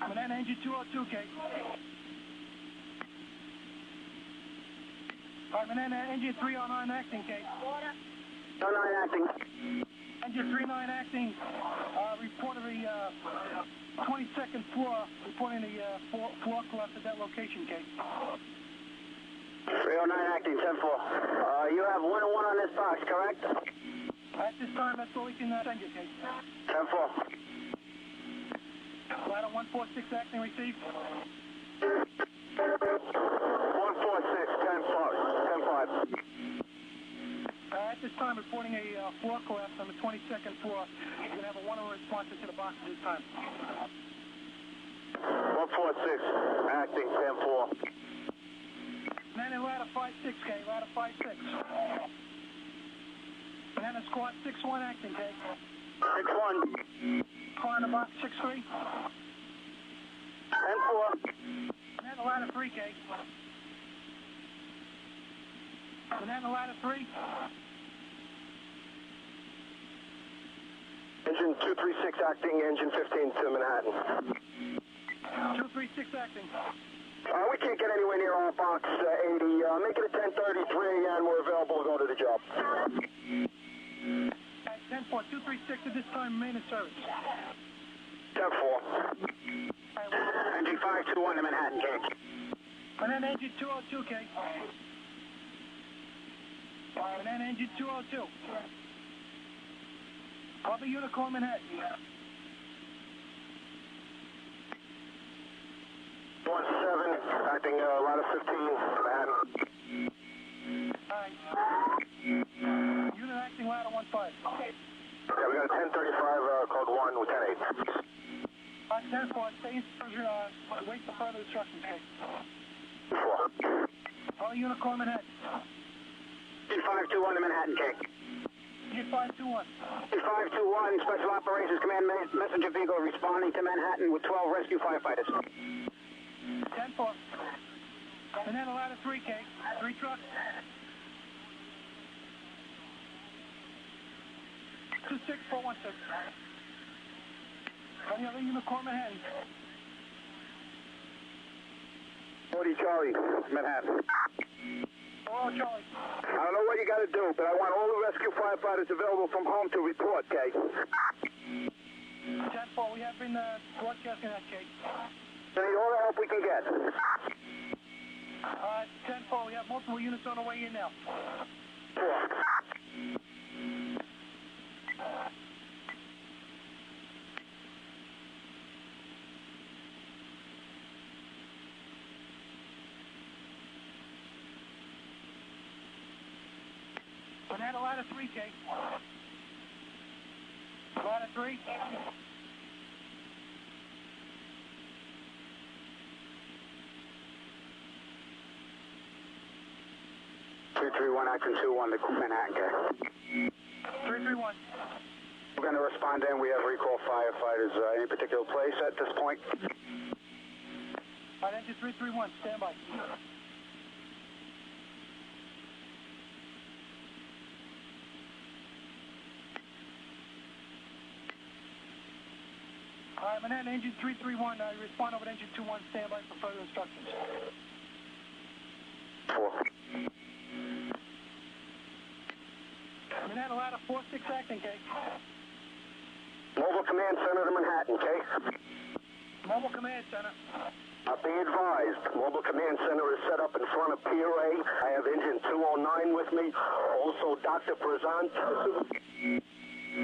Manhattan engine 202, Kate. Alright, Manhattan engine 309 acting, Kate. 09 acting. Engine 39 acting, reported the 22nd floor, reporting the floor collapse at that location, Kate. 309 acting, 10-4. You have 1-1 on this box, correct? At this time, that's what we can send you, Kate. 10-4. Ladder 146 acting received. 146, 10-5. At this time, reporting a floor collapse on the 22nd floor. You're going to have a 1-1 response to the box at this time. 146, acting, 10-4. Manhattan ladder 56K, ladder 56. Manhattan squad 61 acting, K. 6-1. Car in the box 63. 10-4. Manhattan ladder 3K. Manhattan ladder 3. Engine 236 acting, engine 15 to Manhattan. 236 acting. We can't get anywhere near our box 80. Make it a 1033 and we're available to go to the job. At 10-4, 236 at this time, remain in service. 10-4. Engine 521 to Manhattan, K. Manhattan engine 202, K. Manhattan engine 202. Copy Unicorn Manhattan. 17, acting ladder 15, Manhattan. Alright. Unit acting ladder 15. Yeah, we got a 1035 code 1 with 10-8. 10-4, stay in service, wait for further instructions, K. 4. Call Unicorn Manhattan. Engine 521 to Manhattan, K. Engine 521. Engine 521, Special Operations Command messenger vehicle responding to Manhattan with 12 rescue firefighters. 10-4. Manhattan ladder 3K. 3 trucks. 26416. Any other Unicorn Manhattan? 40 Charlie, Manhattan. Hello, Charlie. I don't know what you got to do, but I want all the rescue firefighters available from home to report, okay? 10-4, we have been broadcasting that, Kate. We need all the help we can get. 10-4, we have multiple units on the way in now. 4. Manhattan ladder 3K. Ladder 3. 331 action 2-1 to Manhattan, K. 331. We're going to respond in. We have recall firefighters. Any particular place at this point? Alright, engine 331, stand by. Alright, Manhattan engine 331, respond over to engine 21, stand by for further instructions. 4. Manhattan ladder 46 acting, K. Mobile Command Center to Manhattan, okay? Mobile Command Center. Be advised, Mobile Command Center is set up in front of Pier A. I have engine 209 with me, also Dr. Prezant,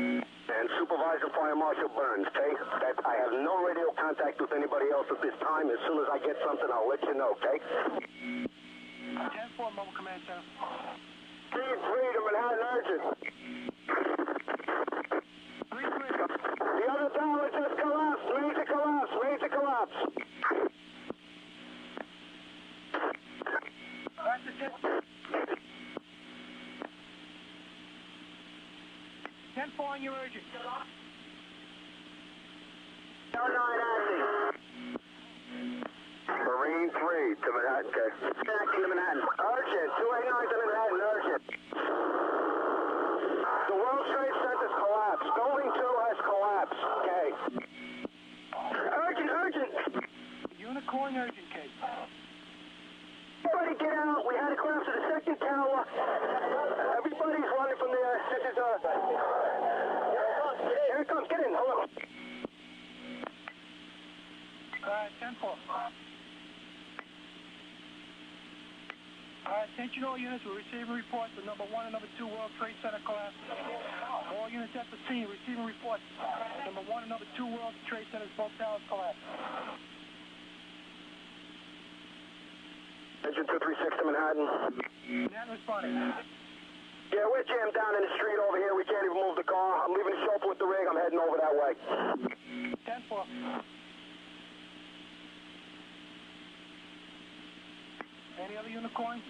and Supervisor Fire Marshal Burns, okay? I have no radio contact with anybody else at this time. As soon as I get something, I'll let you know, okay? 10-4, Mobile Command Center. 3-3 to Manhattan Urgent. 3-3. The other tower just collapsed. Major collapse. Major collapse. Unit. 10-4 on your urgent. 09 acting. Marine 3 to Manhattan, okay. Acting to Manhattan. Urgent, 289 to Manhattan, urgent. The World Trade Center's collapsed. Building 2 has collapsed, okay. Urgent. Unit calling urgent case. Everybody get out. We had a collapse of the second tower. Everybody's running from there. This is here it comes. Get in. Hold on. 10-4. Attention all units, we're receiving reports of number 1 and number 2 World Trade Center collapse. All units at the scene receiving reports. Number 1 and number 2 World Trade Centers, both towers collapsed. Engine 236 to Manhattan. Manhattan responding. Yeah, we're jammed down in the street over here. We can't even move the car. I'm leaving the chauffeur with the rig. I'm heading over that way. 10-4. Any other unit calling?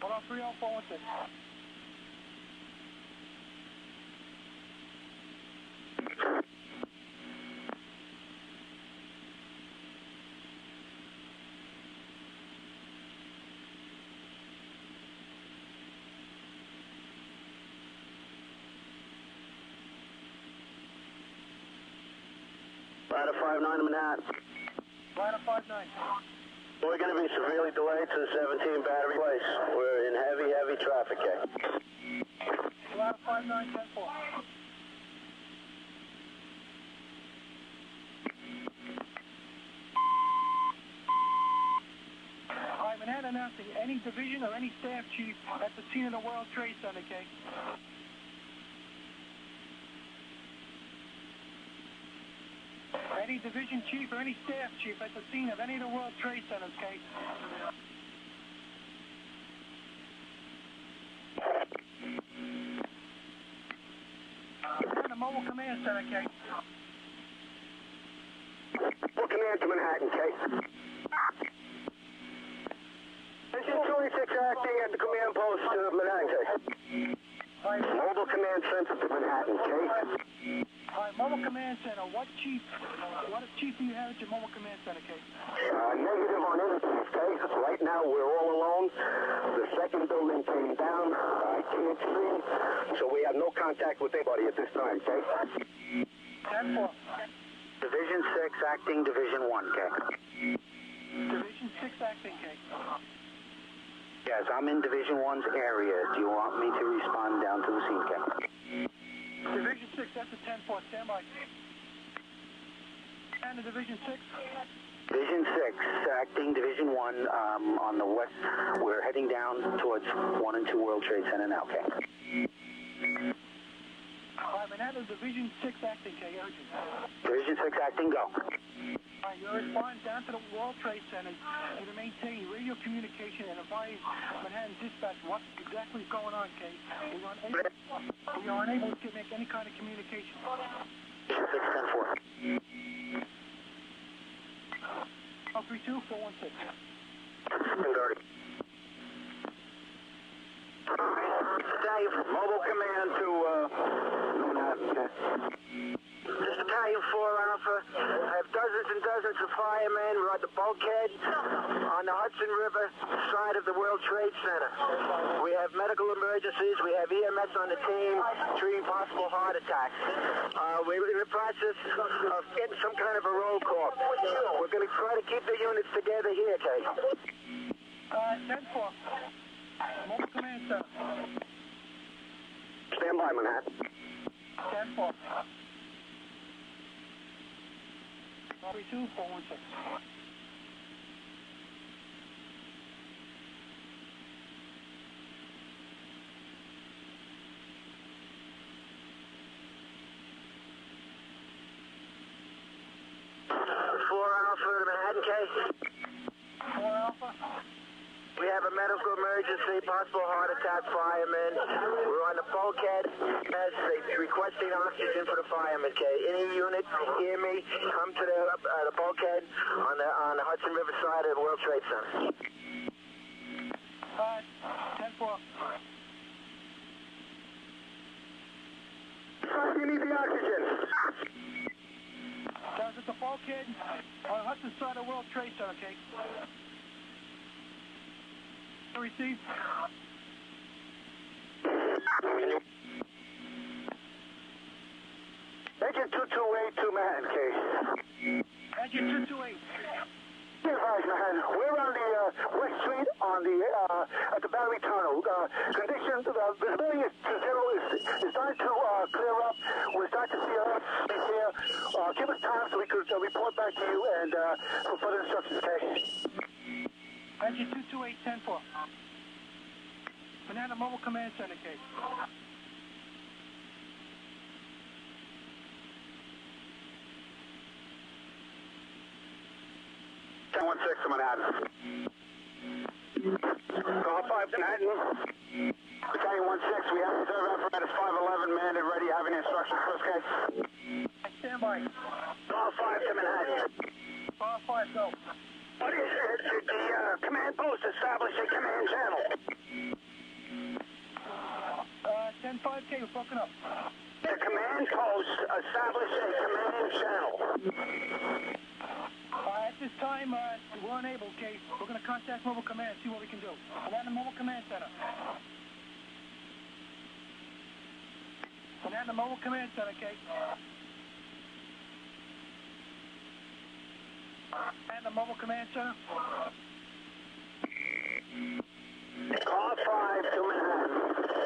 Hold on, 30416. Ladder 59 to Manhattan. Ladder 59. We're going to be severely delayed to the 17 battery place. We're in heavy traffic here. Ladder 59, 10-4. Alright, Manhattan announcing any division or any staff chief at the scene of the World Trade Center case. Any division chief or any staff chief at the scene of any of the World Trade Centers case. And the Mobile Command Center case. Full command to Manhattan, Kate. Engine 26 acting at the command post to Manhattan, Kate. Mobile command center to Manhattan, Kate. Alright, Mobile Command Center, what chief do you have at your Mobile Command Center case? Negative on everything, Kate. Right now we're all alone. The second building came down. I can't see. So we have no contact with anybody at this time, Kate. 10-4. Division 6 acting Division 1, Kate. Division 6 acting case. Yes, I'm in Division 1's area. Do you want me to respond down to the scene, Kate? Division 6, that's a 10-4, stand by. And the Division 6? Division 6, acting Division 1 on the west. We're heading down towards 1 and 2 World Trade Center now, okay? Alright, Manhattan, Division 6 acting, okay, urgent. Division 6 acting, go. Alright, you're responding down to the World Trade Center to maintain radio communication and advise Manhattan Dispatch what exactly is going on, okay? We are unable to make any kind of communication. Division 6, 10-4. 032 416. Dave, Mobile Command to Manhattan. This is Battalion 4 Alpha. I have dozens and dozens of firemen. We're at the bulkhead on the Hudson River side of the World Trade Center. We have medical emergencies. We have EMS on the team treating possible heart attacks. We're in the process of getting some kind of a roll call. We're going to try to keep the units together here, Kate. 10-4. Mobile Command Center. Stand by, Manhattan. 10-4. 32 416. Alpha to Manhattan, Kate. 4 Alpha. We have a medical emergency, possible heart attack, fireman. We're on the bulkhead. As they requesting oxygen for the fireman, okay? Any unit, hear me, come to the bulkhead on the Hudson River side of the World Trade Center. 10-4. You need the oxygen. Guys, at the bulkhead on Hudson side of World Trade Center, okay? Receive. Engine 228 to Manhattan, okay? Engine 228. Be advised, Manhattan. We're on the West Street on the at the Battery Tunnel. Conditions, visibility is to zero. Is starting to clear up. We're starting to see us here. Give us time so we could report back to you and for further instructions, okay? Engine 228, 10-4. Banana Mobile Command Center, case. Call 5 to Manhattan. Battalion 16, we have a reserve apparatus 511 manned and ready. Having instructions for us, case. Stand by. Call 5 to Manhattan. Call 5, go. What is it? Did the command post establish a command channel? 10-5, K, we're broken up. The command post established a command channel. At this time, we're unable, K. We're going to contact Mobile Command, see what we can do. Banana Mobile Command Center. Banana Mobile Command Center, K. And the Mobile Command Center. Call 5 to Manhattan.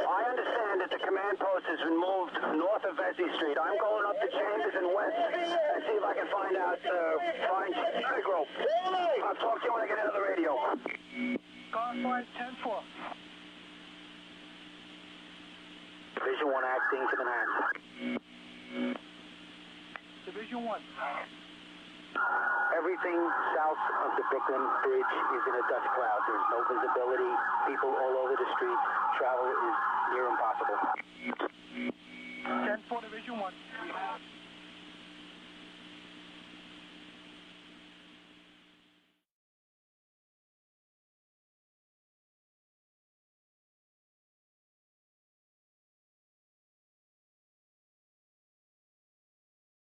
I understand that the command post has been moved north of Vesey Street. I'm going up to Chambers and West and see if I can find Grove. I'll talk to you when I get out of the radio. Call 5, 10-4. Division 1 acting to Manhattan. Division 1. Everything south of the Brooklyn Bridge is in a dust cloud. There's no visibility. People all over the street. Travel is near impossible. 10-4, Division 1.